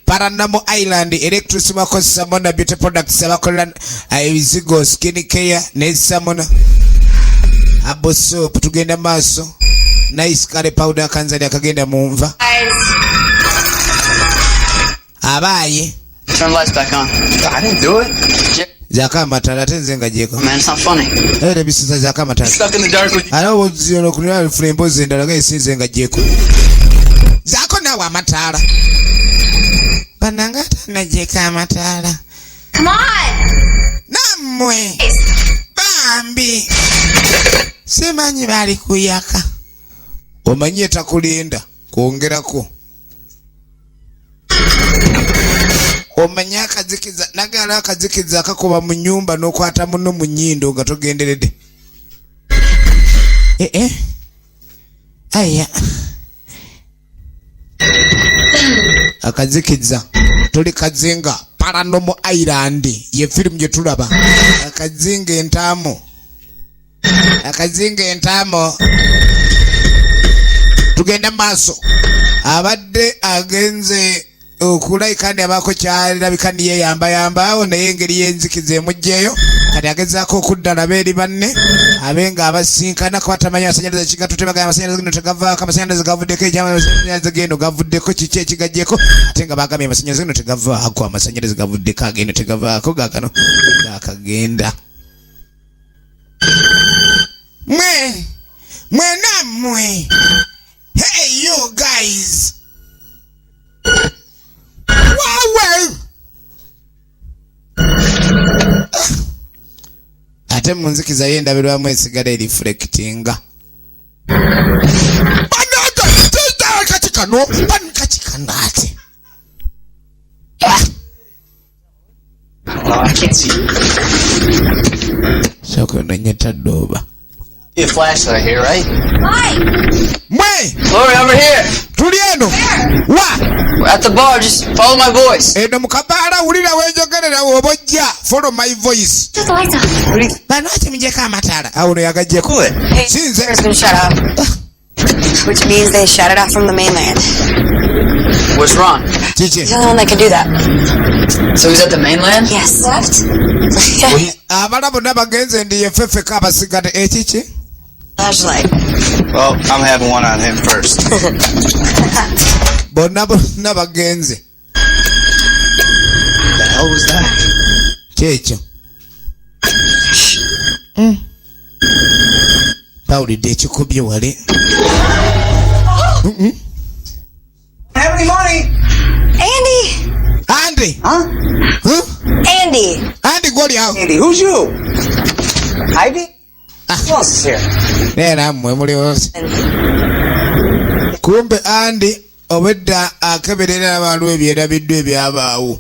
Paranamo Island electricity bakozesa mona beauty products abakola ebizigo skin care ne samona. Abo soap tugenda maaso. Nice curry powder kanzali akagenda munva. Abaye. Turn the lights back on. I didn't do it. Zaka matala tenzenga jeko. Man, it's not funny. Bisiza zaka matala. Stuck in the dark with Alo zero kulira flembo zendala ga isinzenga jeko. Zako nawa matala. Banangata na jeka matala. Come on! Namwe. Bambi. Semanyi bali kuyaka. Omanyi takulinda kuongerako. Omanya akazikiza nagala akazikiza akakoba mu nyumba n'okwata muno mu nnyindo nga togenderedde. Aya. Akazikiza tuli kazinga Paranormal Island ye film gye tulaba. Akazinga entamo. Akazinga entamo. Tugenda maaso. Abadde agenze okulayikani abako kyalabikani yeyamba awo naye engeri yenzikiza emujjeeyo kati agezaako okuddala beeri banne abenga abasinkana kwatamanya amasanyalaze kigatutebagaya amasanyalaze gino tegavaako amasanyalaze gavuddeko amasanyalaze geno gavuddeko kiki ekigajjeko ate nga bagambye amasanyalaze gino tegavaako amasanyalaze gavuddeko ageno tegavaako gakano gakagenda mwe hey you guys wow. Ate munzikiza yendabirwamu esigala eriflectinga. Katikano I can't see. Soko nanyeta doba. You flashlight here, right? Why? Lori, over here. Tulieno. We're at the bar, just follow my voice. Eno mukabala ulira wenjogerera obojja follow my voice. Shut the lights off. Bano achimijeka amatala. Auno yagajjeko. Hey, Sinze. There's been shut off. Which means they shut it off from the mainland. What's wrong? He's the only one that can do that. So he's at the mainland? Yes. Abala bonna bagenze ndi yefefe kabasigate ekiki? Flashlight. Well, I'm having one on him first. Bonna bagenze. The hell was that? Kyekyo. Pawulidde ekikubye wale. Have any money? Andy. Andy gwoli awo. Andy, who's you? Ivy? Who else is here? Nera mmwe muli wose. Kumbe Andy obedda akeberera abantu ebyerabiddwa ebyabaawo.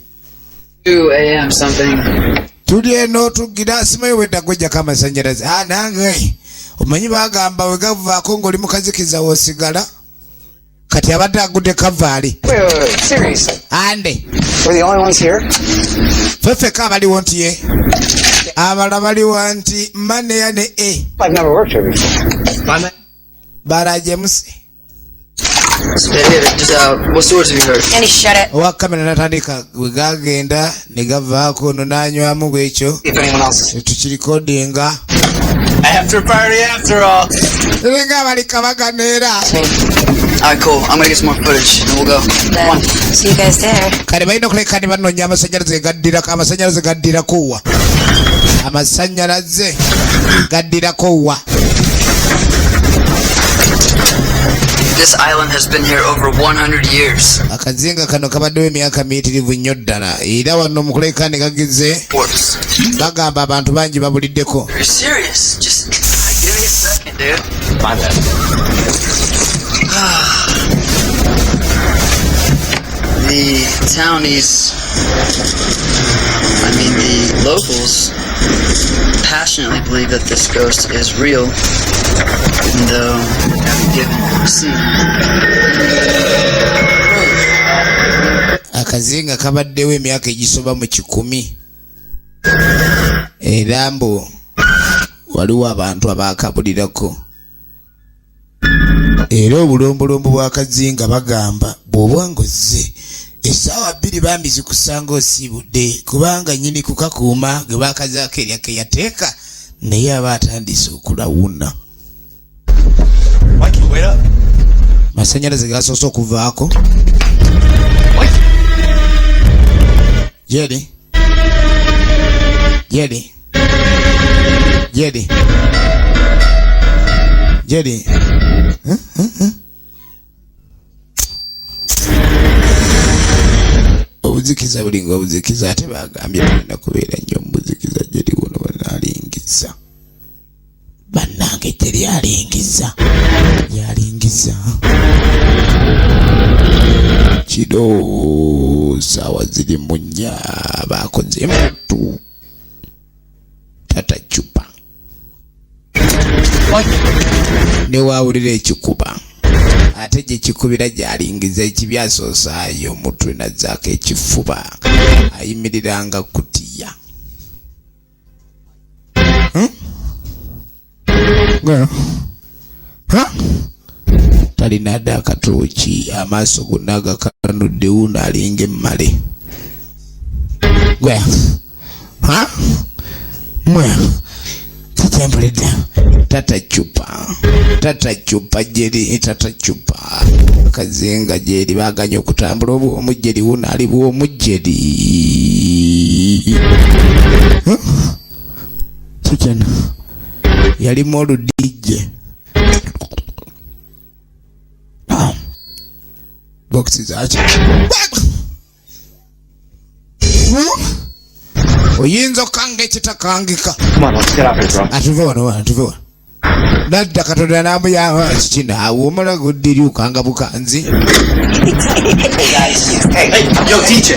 2 a.m. something. Tuli eno tugira simayo wedda gwejjako amasanyalaze. Nange omanyi bagamba we gavaako ng'oli mukazikiza w'osigala kati abadde agudde kavaali. Wait, seriously? Andy. We're the only ones here? Feffeka abaliwo nti ye. Abala baliwo nti Maneya ne E. I've never worked here before. Bara James. What stories have you heard? Andy, shut it. Owa kamera natandika we gagenda ne gavaako no n'anywamu bwekyo. If anyone else is tukirikodinga. After party after all. Nga bali kabaganeera. Alright, cool. I'm gonna get some more footage and we'll go. Come on. See you guys there. Kale balina okuleka ne banoonya amasanyalaze gaddirako wa. Amasanyalaze gaddirako wa. This island has been here over 100 years. Akazinga kano kabaddewo emyaka miyitirivu nnyo ddala era wano mukulekani kagize bagamba abantu bangi babuliddeko. You're serious? Just give me a second, dude. My bad. The townies, the locals passionately believe that this ghost is real, even though I haven't given or seen Akazinga kabaddewo emyaka egisoba mu 10 era mbu waliwo abantu abaakabulirako era obulombolombo bw'akazinga bagamba bw'oba ng'ozze essaawa 2 bambi zikusanga osiibudde kubanga nnyini kukakuuma ge baakazaako eryake yateeka naye aba atandise okulawuna. Masannyalaze gasoose okuvaako. Jerry. Obuzikiza bulinga obuzikiza ate bagambye tulina kubeera nnyo mubuzikiza Jerry wono banaalingiza. Bannange Jerry yalingiza. Kiro saawa ziri mu 4 baakoze emputu. Tata chupa. Ne waawulira ekikuba. Ate gye kikubira gy'alingiza ekibyasoosaayo omutwe nazzaako ekifuba. Ayimiriranga kutiya. Talina dde akatooki amaaso gonna agakanudde wuuno alinga emmale. Tata chupa Jerry tata chupa. Akazinga Jerry baganya okutambula obwomu Jerry wuuno ali bwomu Jerry. Kikena yalimu oludijje. Boxi zaki oyinza okanga ekitakangika. Atuve wano. Nadda Katonda n'amuyamba kikina awo omala guddiri ukanga bukanzi. Hey, yo, DJ.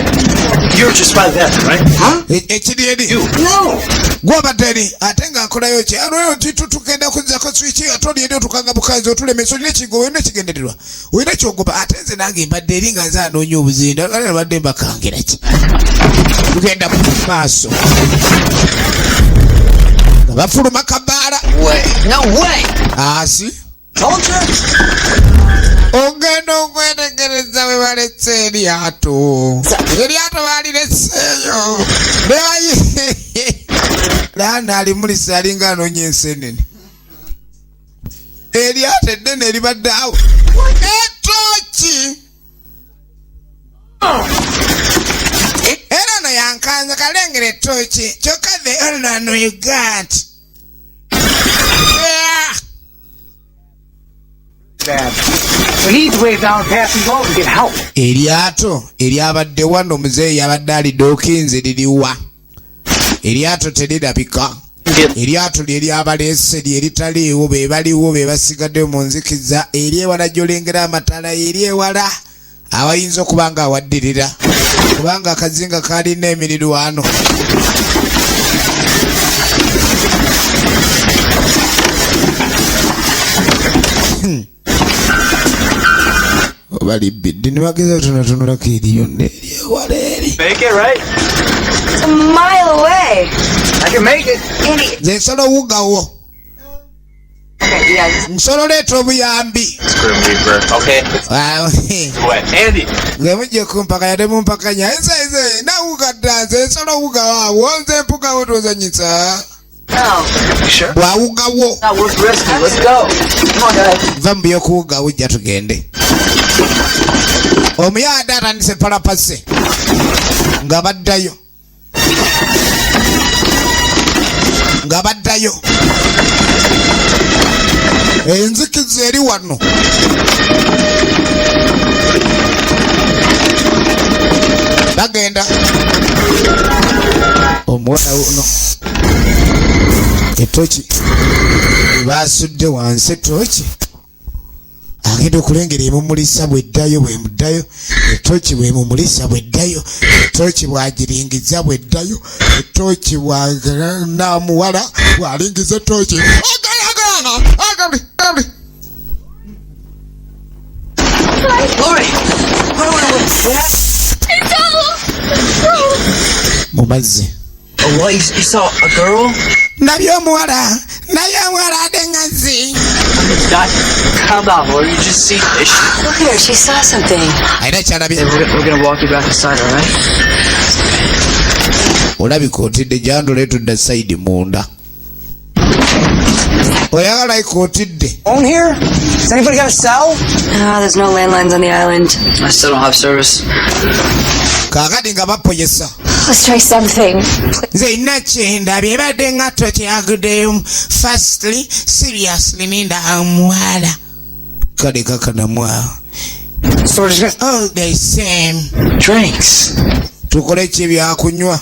You're just by that, right? Huh? Ekiriedi. No. Gwabadde ate nga nkolayo ki alweyo tugenda kuzzako switch atoli eri otukanga bukanzi otulemesa olina kigo olina kigendererwa olina kyogoba ate nze nange mbadde eri nga nze anoonya obuzinda ala badde mbakangira ki tugenda mu maaso bafuluma kabaala. No way. Asi ogenda okwetegereza we baletse eryato baaliretseeyo lana alimulisa alinga anoonya ensenene. Eryato eddene eribadde awo etooki era no yankanza kalengera etooki kyokka the only one you got. We need to wave down passing boat and get help. Eryato eryabadde wano omuzeeyi yabadde alidde okinze liriwa. Eryato terirabika. Eryato ly'eryabaleese lyeritaliiwo be baliwo be basigadde mu nzikiza eryewala gy'olengera amatala eryewala awayinza okuba nga awaddirira kubanga akazinga kalina emirirwano. Obali biddi ne bageza tunatunulako eriyonna eryewala eri. Make it right. It's a mile away. I can make it. Idiot. Nze nsolo wugawo. Okay, yeah. Nsolo leeta obuyambi. Screw me, bro. Okay. What? Andy. Nge mujje kumpaka yade mumpakanya. Nze nawuga ddanze nsolo wugawo nze mpugawo tozanyisa. No. Sure. Bwawugawo. Not worth risking. Let's go. Come on, guys. Va mu by'okuwugawo ujja tugende. Omuyada atandise palapase nga baddayo. Enzikiza eri wano etochi basudde wansi etochi agenda okulengera emumulisa bweddayo bwemuddayo etochi bwemumulisa bweddayo etochi bwagiringiza bweddayo etochi bwanamuwala bwalingiza etochi mumazzi What? You saw a girl? nabyomuwala adengazi Calm down, Lord. You just see. Look at her. She saw something. ayina kyalabye We're gonna walk you back inside, all right? olabika otidde jandula etudda saidi munda oyagala ikotidde On here? Has anybody got a cell? No, there's no landlines on the island. I still don't have service. kakati nga bapoyesa Let's try something. nze ina kyendabye ebadde nga tokyaguddeyo firstly seriously ninda muwala kale kakanamwawo oh the same Drinks. tukole ki byakunywa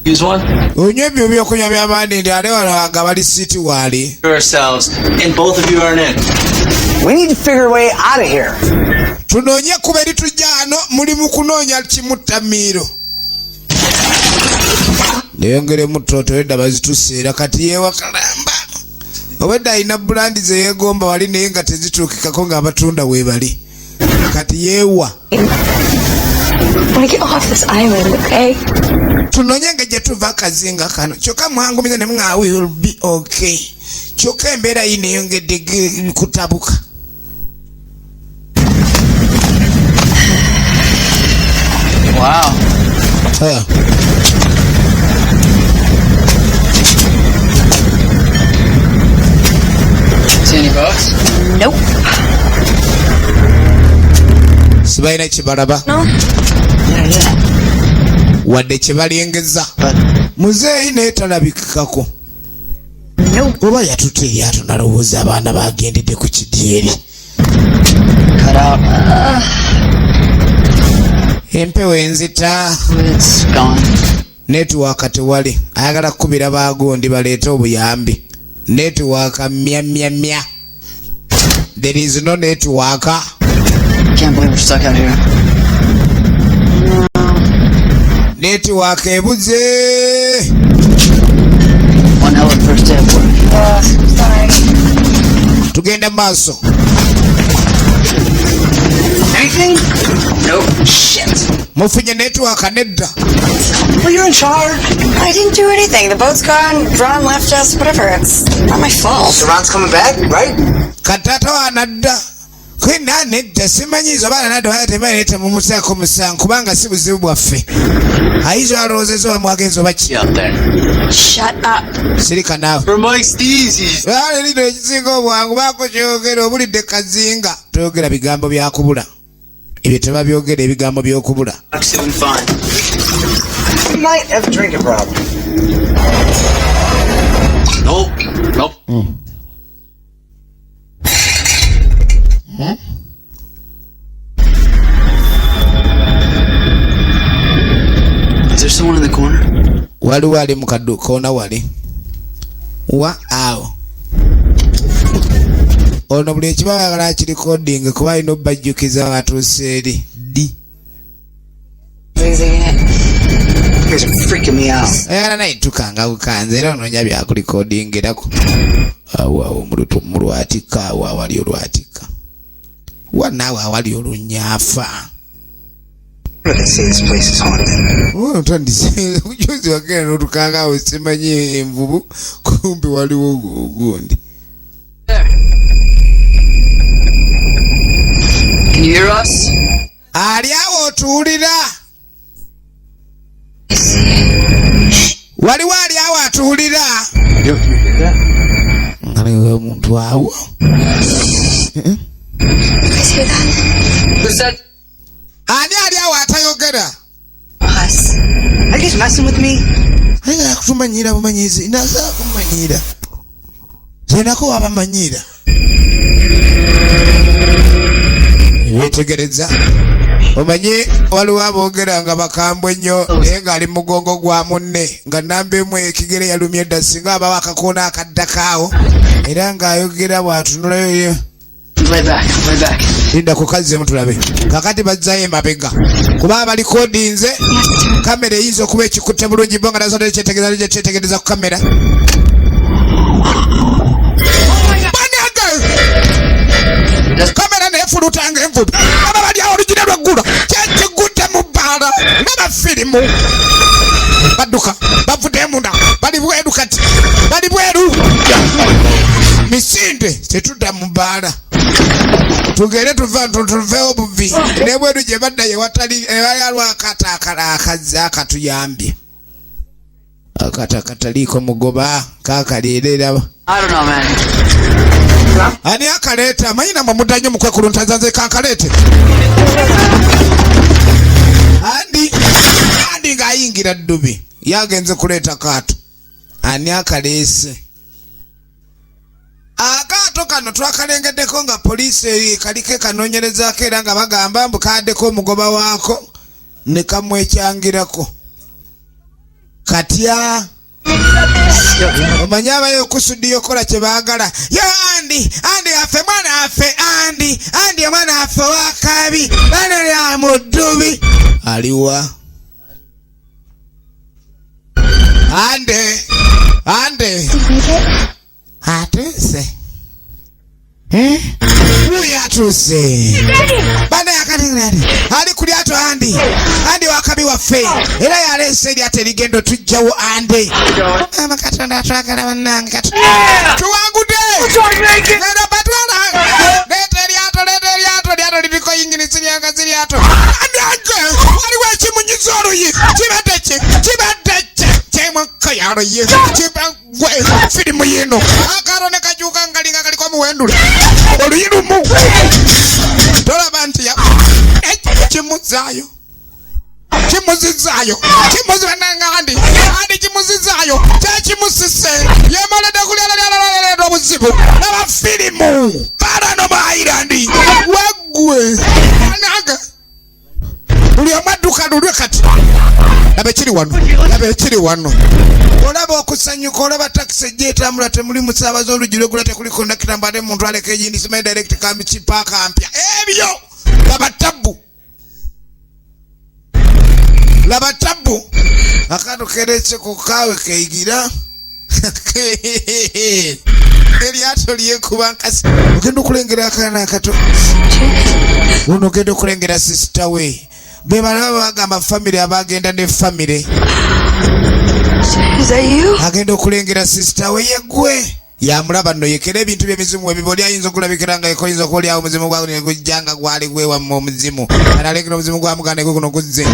Use one. onywa ebyo byokunywa by'abandi ndi ate walaga bali siti wali Ourselves, and both of you aren't in. We need to figure a way out of here. tunoonye kuba eritujja wano mulimu kunoonya kimutamiiro neyongeremu toto edda bazituseera kati yewakalamba obedda alina bulandi zeyegomba wali naye nga tezituukikako ng'abatunda weebali kati yeewa I want to get off this island, okay? tunoonye nga gye tuva akazinga kano kyokka mwangumiza ne mwa will be okay kyokka embeera yi neyongedde kutabuka Wow. See any boats? Nope. sibalina kyebalaba wadde kyebalengeza muzeeyi naye talabikikako oba yatuta eryato nalowooza abaana bagendedde ku kidyeri empewo enzita netiwaaka tewali ayagala kukubira baagondi baleete obuyambi netiwaaka myamyamya there is no network. Can't believe we're stuck out here. Network ebuze. One hell of a first day of work. Sorry. Tugenda maaso. Anything? Nope. Shit. Mufunye network nedda. Well, you're in charge. I didn't do anything. The boat's gone. Ron left us. Whatever. It's not my fault. So Ron's coming back, right? Katata wanadda. Kwenda nedda simanyizo bana nadda batemalete mu musako musango kubanga si buzibu bwaffe. Aizo alowoozezo mwagenzo baki. Out there. Shut up. Sirika naawe. For Mike's easy. Wale lino ekisinga obwangu bako kyogera obulidde kazinga. Toyogera bigambo byakubula. Ebyo tebabyogera ebigambo by'okubula. Doing fine. You might have a drinking problem. Nope. Is there someone in the corner? Waliwo ali mu koona wali. Wa awo. Ono buli ekiba bayagala akirikodinga kuba alina obbajjukiza batuuse eri ddi. You guys are freaking me out. Ayagala naye tukanga bukanze era onoonya byakulikodingirako. Awo mu lwatika awo awali olwatika. Wa naawe awali olunyaafa. What did they say this place is haunted? Otandise ujuzi wagenda n'otukanga awo simanyi envubu kumbe waliwo ogundi. Can you hear us? Ali awo otuwulira. Waliwo ali awo atuwulira. Ngaliwo omuntu awo. Who's that? Ani ali awo atayogera. Us. Are you guys messing with me? Ayagala kutumanyira bumanyizi. Naagala kumanyira. Zenako wabamanyira. Wetegereza. Omanyi waliwo aboogera nga bakambwe nnyo naye ng'ali mugongo gwa munne nga namba emu ekigere yalumye dda singa abawo akakoona akaddakaawo era ng'ayogera bw'atunulayo linda kukazzemu tulabe kakati bazzayo emabega kuba abalikodinze kamera eyinza okuba ekikutte bulungi bo nga nazo kyetegereza ku kamera kamera nefulutanga envudu aba bali awo olugina lwaggula kyekigutte mu bbaala ng'abafirimu badduka bavudde emunda bali bweru kati bali bweru misinde tetudda mu bbaala tugere tuveewo buvi nebweru gye badda yewatali ewalwa akata akatuyambye akata kataliiko mugoba kakaleerera ani akaleeta amanyi namwe muddanyo mukwekuluntazaze kankaleete andi ng'ayingira ddubi yagenze kuleeta kaato ani akaleese akaato kano twakalengeddeko nga poliisi kaliko kanoonyerezaako era nga bagamba mbu kaddeko omugoba waako ne kamwekyangirako katya omanyi abayo okusudiyo kola kye baagala yo andi affe mwana affe andi omwana affe wakabi bana lya muddubi aliwa ande atuuse uyo atuuse bana yakatingirani ali ku lyato andi wakabi waffe era yaleese eryato erigendo tujjawo ande amakatonda atwagala bannange tuwangudde era batwala leeta eryato liriko yingini ziryanga ziryato anange waliwo ekimunyiza oluyi kibadde kyemukka yaluyi kibagwe firimu yino akaro ne kajuuka ngalinga kaliko omuwendule oluyi lumu tolaba nti kimuzizaayo andi kimuzizaayo kyekimusise yemalade kulyalalialalaleeta obuzibu n'abafirimu Paranormal Island waggwe anaga buli omadduka lulwe kati laba ekiri wano olaba okusanyuka olaba takisi ejja etambula temuli musaabaza olugiro gula tekuli kondakita mbadde muntu aleka egindi simanyi direct kambikipaaka mpya ebyo laba tabu akatu keretse kukawe keigira eryato lyekuba nkasi ogenda okulengera akaana akato uno ogenda okulengera sister we bebalaba bagamba family abagenda ne family agenda okulengera sister we yegwe yamulaba nno yekera ebintu by'emizimu ebiboli ayinza okulabikira nga ekoyinza okulyawo omuzimu gwawe ne gujjanga gwali gwewamma omuzimu alekera omuzimu gwa muganda gwe guno guzze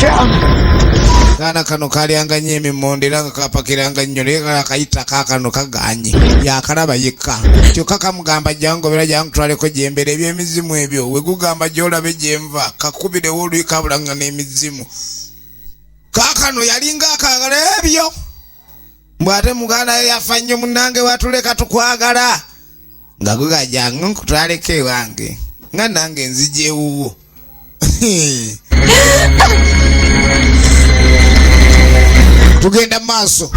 kaana kano kalyanga nnyo emimmonde era nga kapakiranga nnyo naye akayita kaakano kaganye yakalaba yekka kyokka kamugamba jjangobera jankutwaleko gyembera eby'emizimu ebyo we gugamba gy'olabe gyenva kakubirewo oluyi kabulanga n'emizimu kaakano yalinga akaagala ebyo mbwate muganda yafa nnyo munnange watuleka tukwagala nga gugajanga nkutwaleko ewange nga nange nzijewuwo tugenda maaso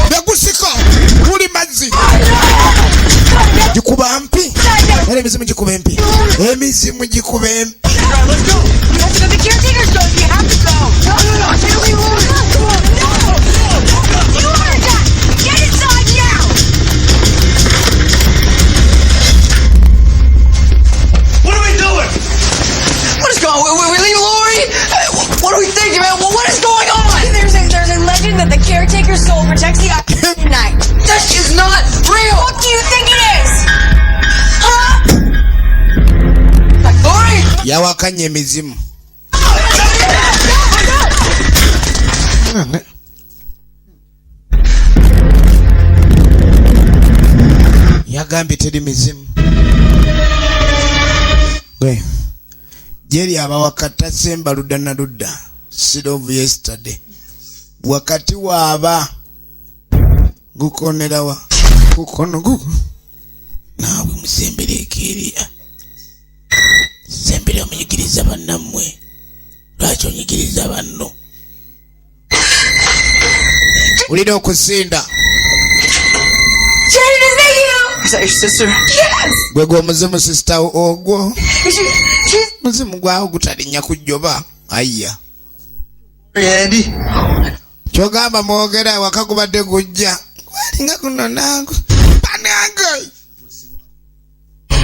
begusiko buli mazzi gikuba mpi era emizimu gikuba empi What are we thinking, man? What is going on? There's a legend that the caretaker's soul protects the island at night. That is not real! What do you think it is? Huh? Lori! Yawakanye emizimu. Yagambye teri mizimu. We. Jeri abawakata semba ludda na ludda. Seed of yesterday. Wakati waba gukonerawa kukono guko nawe musembere ekiriya sembere omunyi onyigiriza bannammwe? Lwaki onyigiriza banno? Ulina okusinda. Janet, is that you? Is that your sister? Yes. Gwe gwomuzimu sister ogwo. Muzimu gwawo gutalinnya kujjoba. Ayya. Andy. Kyogamba mwogera waka gubadde gujja. Gwalinga kuno nangu. Banange.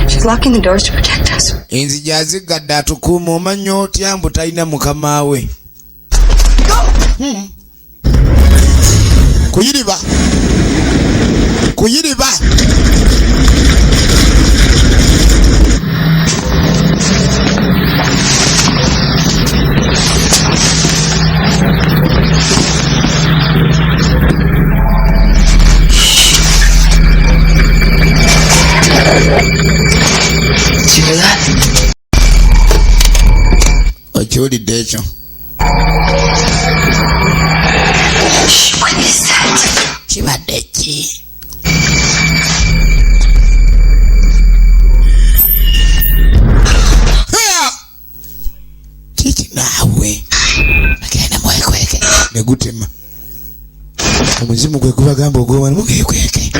She's locking the doors to protect us. Enzija azigadde atukuuma omanya otya mbu talina mukama we. Kuyiriba. Kuyiriba. Okiwulidde ekyo? Kibadde ki? Kiki naawe? Agenda mwekweke. Negutema. Omuzimu gwe gubagamba ogw'omwana mwekweke.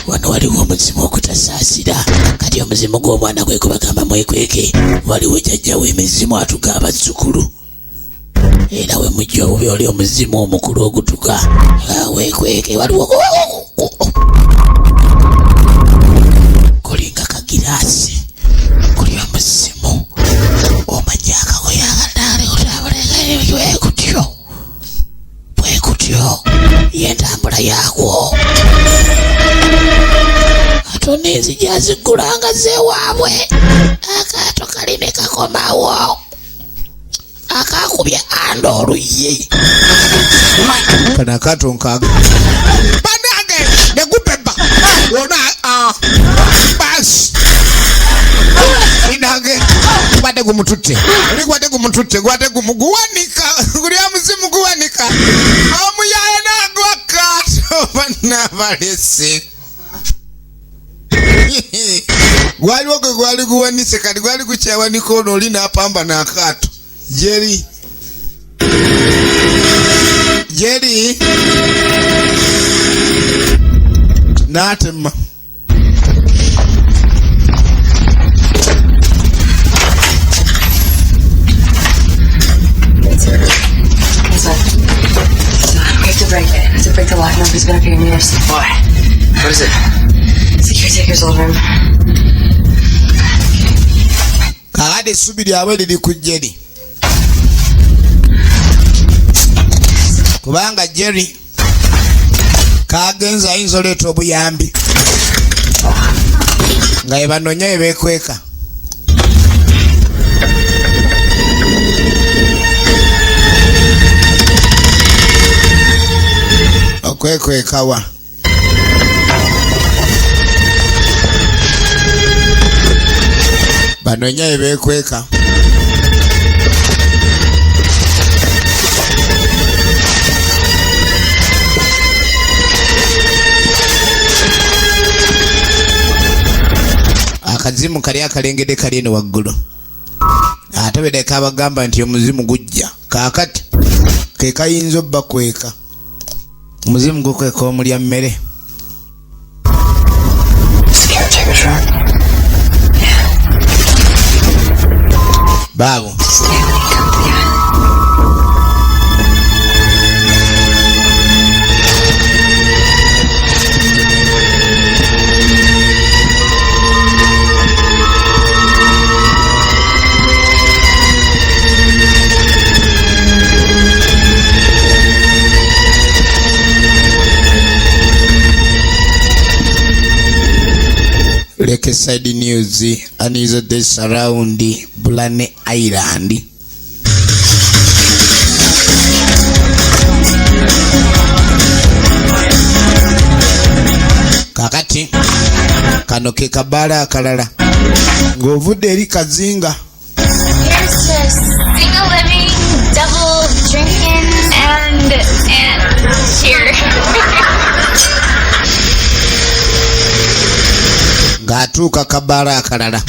Wano waliwo omuzimu okutasaasira. Kati omuzimu gw'omwana gwe gubagamba mwekweke. Waliwo jjajja w'emizimu atuga abazzukulu. Era we mujja obubi oli omuzimu omukulu ogutuka. Wekweke waliwo. Kulinga kagiraasi. Kuli omuzimu. Omanya akagoyagaddaale otabuleka bwekutyo. Bwekutyo. Y'entambula yaakwo. Katonda enzija aziggulanga z'ewaabwe. Akaato kali ne kakomawo. Akakubya andoolu ye. Kano akaato nkaaga. Banange negupemba. Wona basi. Binange gwate gumututte. Oli gwate gumututte gwate gumuguwanika. Guli amuzimu guwanika. Omuyaya nagwa akaato banna balese. Gwaliwo gwe gwali guwanise kati gwali kukyawanika ono oli n'apamba n'akaato. Jerry. Natema. We have to break it. We have to break the lock. Nobody's been up here in years. Why? What is it? It's the caretaker's old room. Kakati essubi lyabwe liri ku Jerry. Kubanga Jerry kagenza ayinza oleeta obuyambi. Nga yebanoonya yebeekweka. Okwekwekawa. Banoonya yebeekweka. Akazimu kali akalengedde kali eno waggulu. Ate bedeka abagamba nti omuzimu gujja. Kaakati ke kayinza obba kweka. Omuzimu gukweka omulya mmere. Baabo. Lakeside News and is the surround Blarney Island. Kakati kano ke kabala akalala ng'ovudde eri kazinga. Here's to single living, double drinking, and cheers. Ng'atuuka kabala akalala.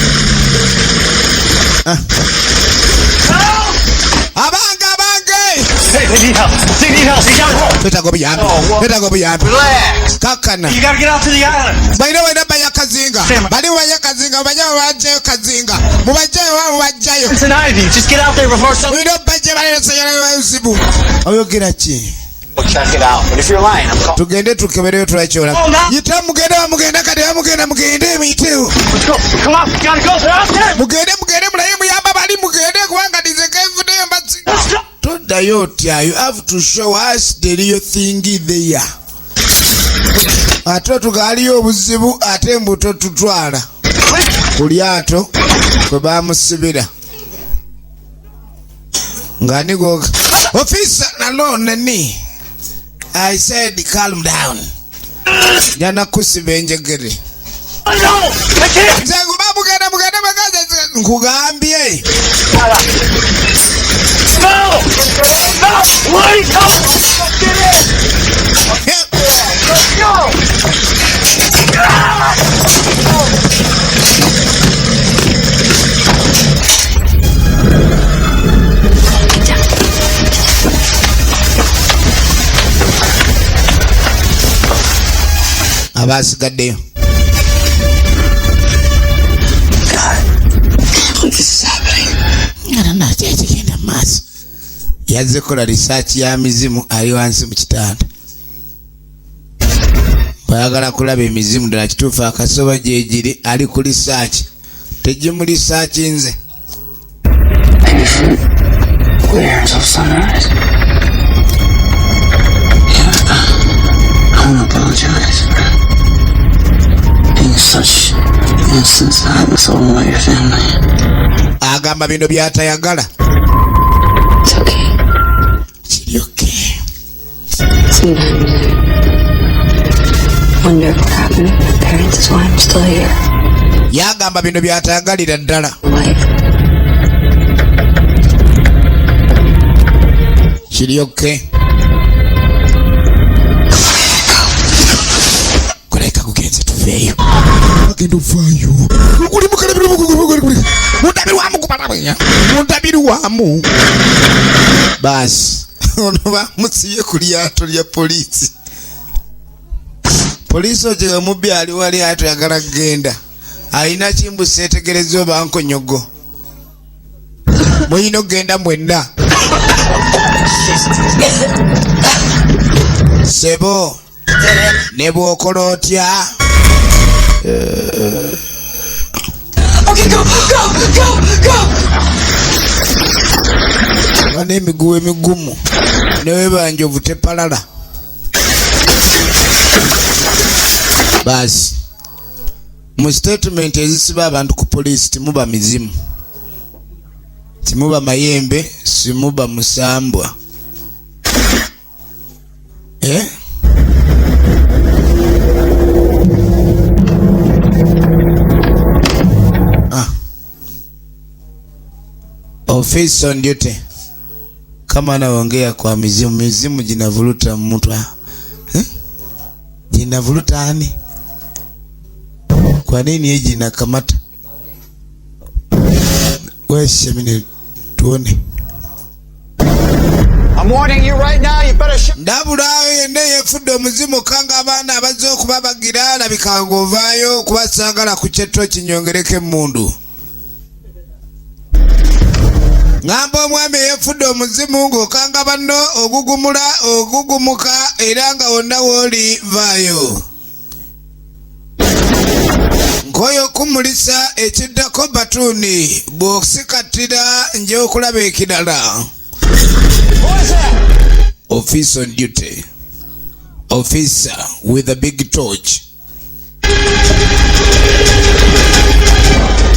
Relax. Kakana. You gotta get out to the island. By the way, that's Baya Kazinga. Bali Baya Kazinga, Baya Wajayo Kazinga. Mubajayo Wajayo. It's an Ivy. Just get out there before something. We don't Baya Sibu. Oh, you get a chi. We'll check it out. But if you're lying, I'm calling. Tugende tukebere turachola. You tell Mugenda kade Mugenda me too. Let's go. Come on. We gotta go. They're out there. Mugende mulayimu yamba bali Mugende kubanga dizeke day but Toyota, you have to show us the real thing there. Ate tukaliyo obuzibu ate mbuto tutwala. Kulyato kwe bamusibira. Ngani goga. Officer alone ni. I said calm down. Jana kusibenjegere. No, I can't. Zangu mugenda magaza nkugambye. No! Wait! Get in! Let's go! Abasigaddeyo. This is happening. I don't know. Jajigenda maaso. Yazze kola research ya mizimu ali wansi mu kitanda. Bayagala kulaba emizimu ddala kituufu akasoba gyegiri ali ku research. Tegimu research nze. We're here until sunrise. I want to apologize for being such insensitive with all my family. Agamba bino byatayagala. It's okay. Kiri okay. Sometimes I wonder what happened to my parents is why I'm still here. Yagamba bino byatayagalira ddala. Kiri okay. Koleka kugenze tuveeyo. Agenda uvayo. Kuli mukalabiro kuli. Mutabiru wamu kupata bwenya. Mutabiru wamu. Basi. Ono bamusiye ku lyato lya polisi. Polisi oje mubbi ali wali atayagala kugenda. Alina kimbusa etegerezo bankonyogo. Muyino genda mwenna. Sebo. Nebo okolotya. Okay, go! Wane emiguwe migumu. Newe banjovu tepalala. Basi. Mu statement ezisiba abantu ku police timuba mizimu. Timuba mayembe, simuba musambwa. Office on duty. Kama naongea kwa mizimu jinavuruta mtu. Jinavuruta ani? Kwa nini hii jinakamata? Wewe shemine tuone. I'm warning you right now, you better Ndabula yende yefude omuzimu kanga abaana abazo okubabagira nabikangovayo kubasagala ku kyetto kinyongereke mundu. Ngamba omwami yefude omuzimu ng'okanga banno ogugumuka era nga wonna w'oli vaayo. Nkoyo kumulisa ekiddako batuuni bw'osikatira nje okulaba ekirala. Officer on duty. Officer with a big torch.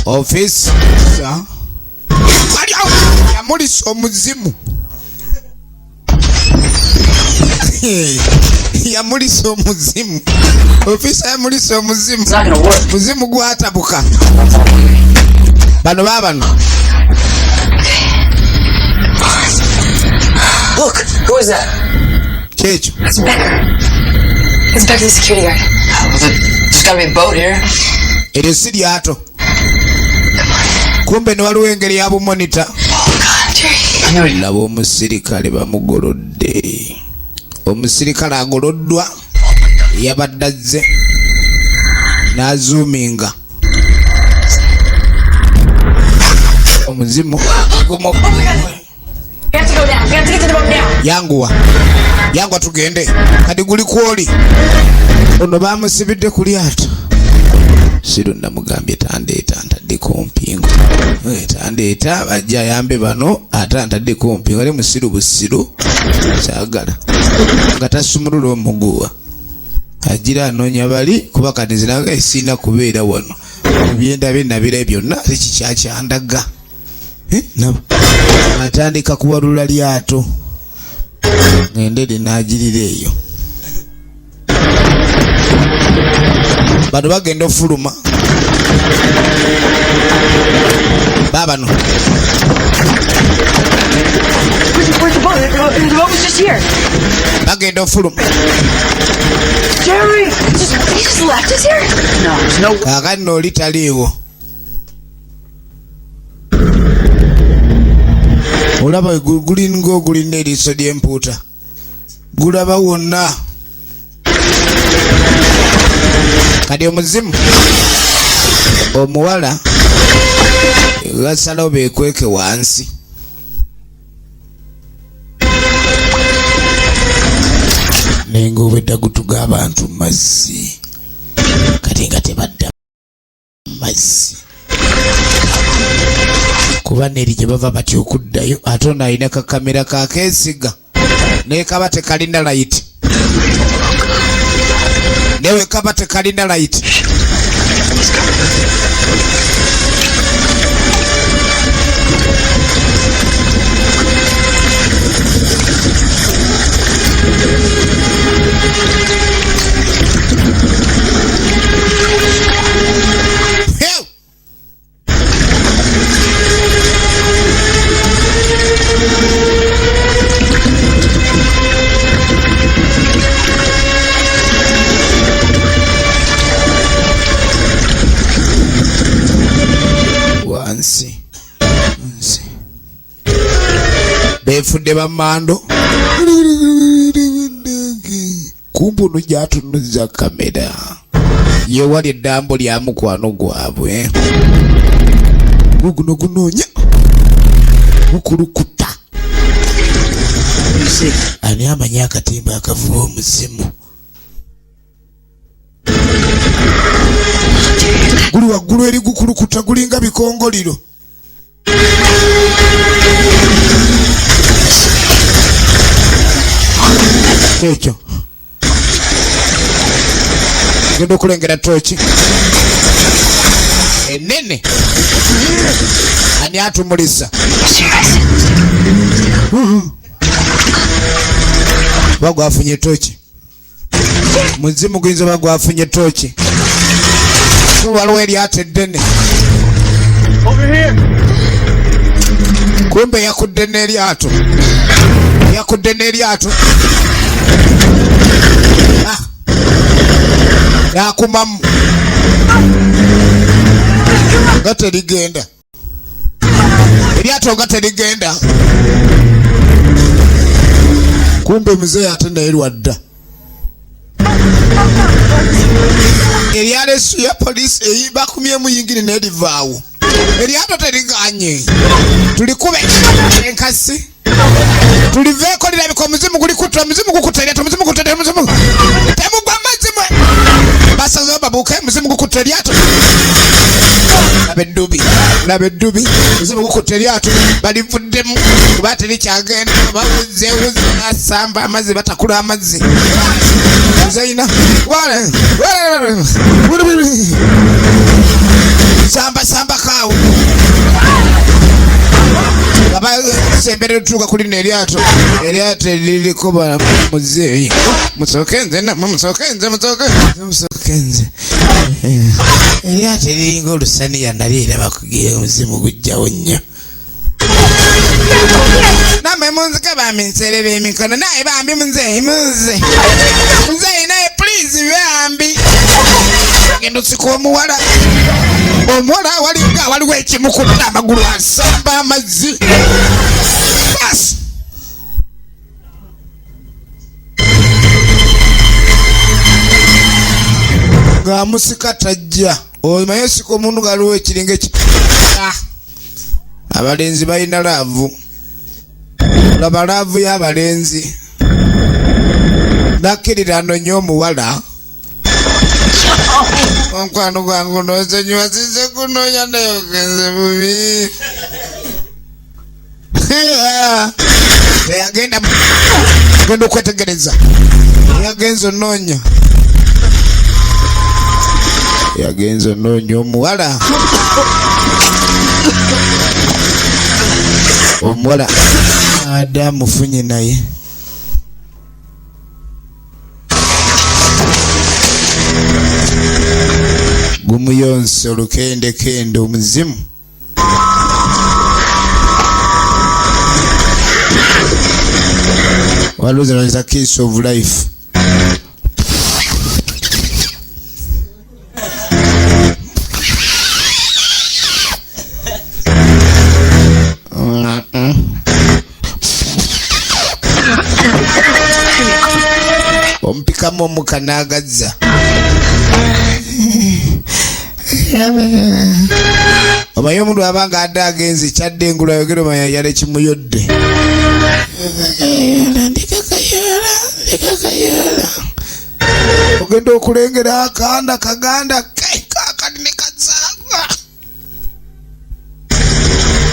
Officer. Yamulisa omuzimu. Yamulisa omuzimu. Officer yamulisa omuzimu. Muzimu gwatabuka. Bano babano. Look, who is that? Checho. It's Becker. It's Becker, the security guard. There's gotta be a boat here. It is Sidiato. Kumbe ni waliwo engeri ya bumonitor. Oh God, Jerry. laba omusirikale bamugolodde. Omusirikale agoloddwa yabadde azze n'azoominga omuzimu yanguwa tugende kati guli kwoli ono bamusibidde ku lyato. Siru namugambye tandeeta ntaddeko mpingo tandeeta bajja ayambe bano ate ntaddeko mpingo ali musiru busiru kyagala nga tasumulula omuguwa agira anoonya bali kuba kati nziraga esina kubeera wano ebyenda bye nabira byonna tekikyakyandaga atandika kuwalula lyato ng'endere n'agirira eyo bano bagenda ofuluma babano bagenda ofuluma kakati nooli taliiwo olaba gulinga ogulina eriiso ly'empuuta gulaba wonna kati omuzimu omuwala gasalawo bekweke wansi nenga obwedda gutuga abantu mazzi kati nga tebadda mazzi kuba neri gye bava bati okuddayo ate ono alina kakamera kakeesiga naye kaba tekalina layiti newe kaba tekalina layiti befudde bamando kumbe ono gyatunuza kamera yewali eddambo lya mukwano gwabwe guno gunoonya gukulukuta ani amanyi akatimba akavuba omuzimu guli waggulu eri gukulukuta gulinga bikongoliro ekyo genda okulengera toki enene ani atumulisa bagwafunye toki muzimu guyinza bagwafunye toki waliwo eryato eddene kumbe yakudde n'eryato yakumamu nga terigenda eryato nga terigenda kumbe muzeeyi ate naye lwadda eryalesu ya polisi bakumyemu yingini nerivaawo eryato teriganye tulikube enkasi tuliveeko lirabika omuzimu gulikutta omuzimu gukutta eryato omuzimu gukutta omuzimu temugwa mazzi mwe basazewo babuuke omuzimu gukutta eryato laba eddubi omuzimu gukutta eryato balivuddemu kuba terikyagenda babuzeewuze basamba amazzi batakula amazzi zeina samba kaawo abasembere tutuuka kuli neryato liriko muzeeyi musookenze namwe musookenze eryato liringa olusaniya naliraba kugira omuzimu gujjawo nnyo namwe munzike bambi nsereba emikono naye bambi muzeeyi naye please bambi genda osika omuwala walinga waliwo ekimukutta amagulu asamba amazzi Yes. Ngamusika tajja. Omanyi siko omuntu galiwo ekiringa abalenzi balina laavu. Laba laavu y'abalenzi. Nakkirira anonye omuwala. Omukwano gwangu n'osonyiwa size kunoonya naye ogenze bubi. Yagenda okwetegereza. Yagenza onoonya. Yagenza onoonya omuwala. Omuwala Adamu funye naye. Gumuyonse olukendekende omuzimu. Waluza is a case of life. Ompikamu omukanagaza. Omanyi omuntu abanga adde agenzi kyadde engula yogera omanya yale kimuyodde. Ogenda okulengera akanda kaganda kakati ne kazaaga.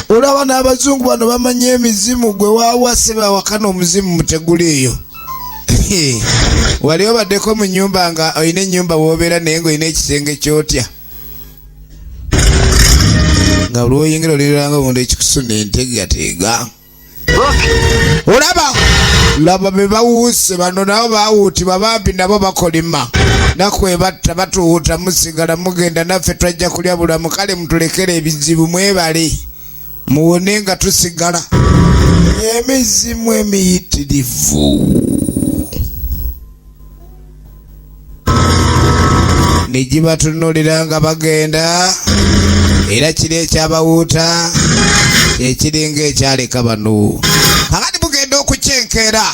Olaba n'abazungu bano bamanya emizimu gwe waawase bawakana omuzimu muteguleeyo. Wali obaddeko mu nnyumba nga olina ennyumba w'obeera naye ng'olina ekisenge kyotya. Nga buli oyingira oliranga omuntu ekikusuna entegateega. Olaba laba be bawuuse bano nabo baawuutibwa bambi nabo bakolima. Nakwebatta batuwuuta musigala mugenda naffe twajja kulya bulamu kale mutulekere ebizibu mwebale. Muwone nga tusigala. Emizimu emiyitirivu. Nijibatunuulira nga bagenda. Era kiri ekyabawuuta ekiringa ekyaleka bano. Kakati mugenda okukyenkera.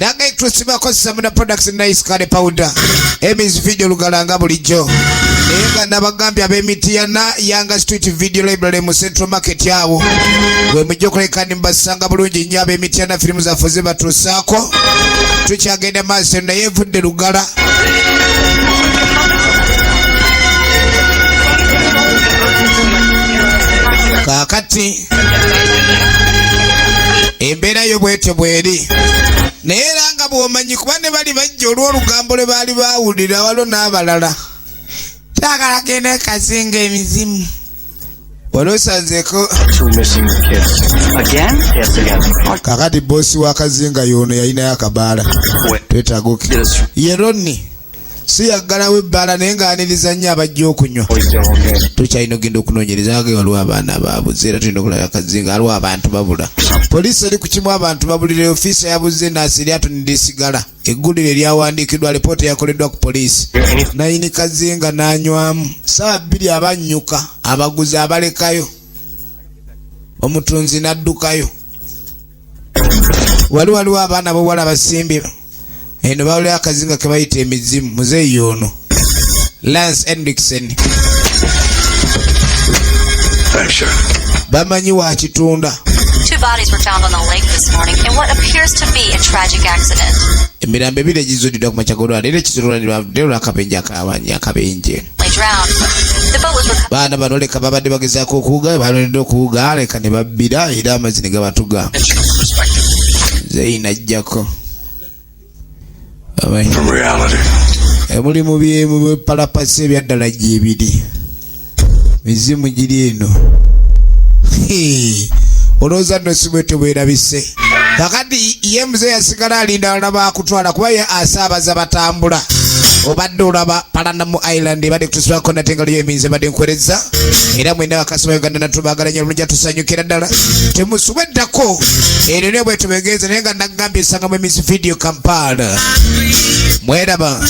Nange tusibako Samina Products Nice Curry Powder. Emi's video lugalanga bulijjo. Naye nga nabagambye ab'Emityana Yanga Street Video Library mu Central Market yawo. Bwe mujja okuleka nimbasanga bulungi nnyo ab'Emityana firimu zaffe ze batuusaako. Tukyagenda maaso naye evudde lugala. Kakati embeera yo bwetyo bweri. Naye era nga bw'omanyi kuba ne bali bajja olw'olugambo lwe baali baawulira walo n'abalala. Taagala genda kazinga emizimu. Wali osanzeeko. Kakati boosi wa kazinga y'ono yalinayo akabaala. Twetaaga oki. Ye Ronni. Si yaggalawo ebbaala naye ng'aniriza nnyo abajja okunywa. Tukyalina ogenda okunoonyereza age waliwo abaana baabuze era tulina okulaba akazinga waliwo abantu babula. Poliisi eri ku kimu abantu babulira ofiisa yabuze naasiri atunidde esigala. Eggulire lyawandiikiddwa alipoota yakoleddwa ku poliisi. Nayini kazinga n'anywamu. Ssaawa 2 abannyuka abaguzi abalekayo. Omutunzi n'addukayo. Waliwo abaana b'obuwala basimbye. Eno bawulira akazinga ke bayita emizimu muzeeyi ono Lance Hendrickson. Bamanyi wa kitunda. 2 bodies were found on the lake this morning in what appears to be a tragic accident. Emirambo ebiri egizuuliddwa ku makyagolwala era ekizirwanirwa akabenje akabenje. Baana bano leka babadde bagezaako okuwuga balonedde okuwuga leka ne babbira era amazzi ne gabatuga. Zeeyi najjako. From reality. Mulimu byemu palapasi ebyaddala gyebiri. Mizimu giri eno. Olowooza nno si bwetyo bwerabise. Kakati ye muzeeyi yasigala alinda balala baakutwala kuba ye asaabaza batambula. Obadde olaba Palanamu Island ebadde kutusibako nate nga liyo eminze badde nkwereza. Era mwena bakasoma Uganda natubaagala nnyo olungi atusanyukira ddala. Temusubweddako. Eno ne bwetyo begenza naye nga nagambye esangamu Emi's Video Kampala. Mweraba.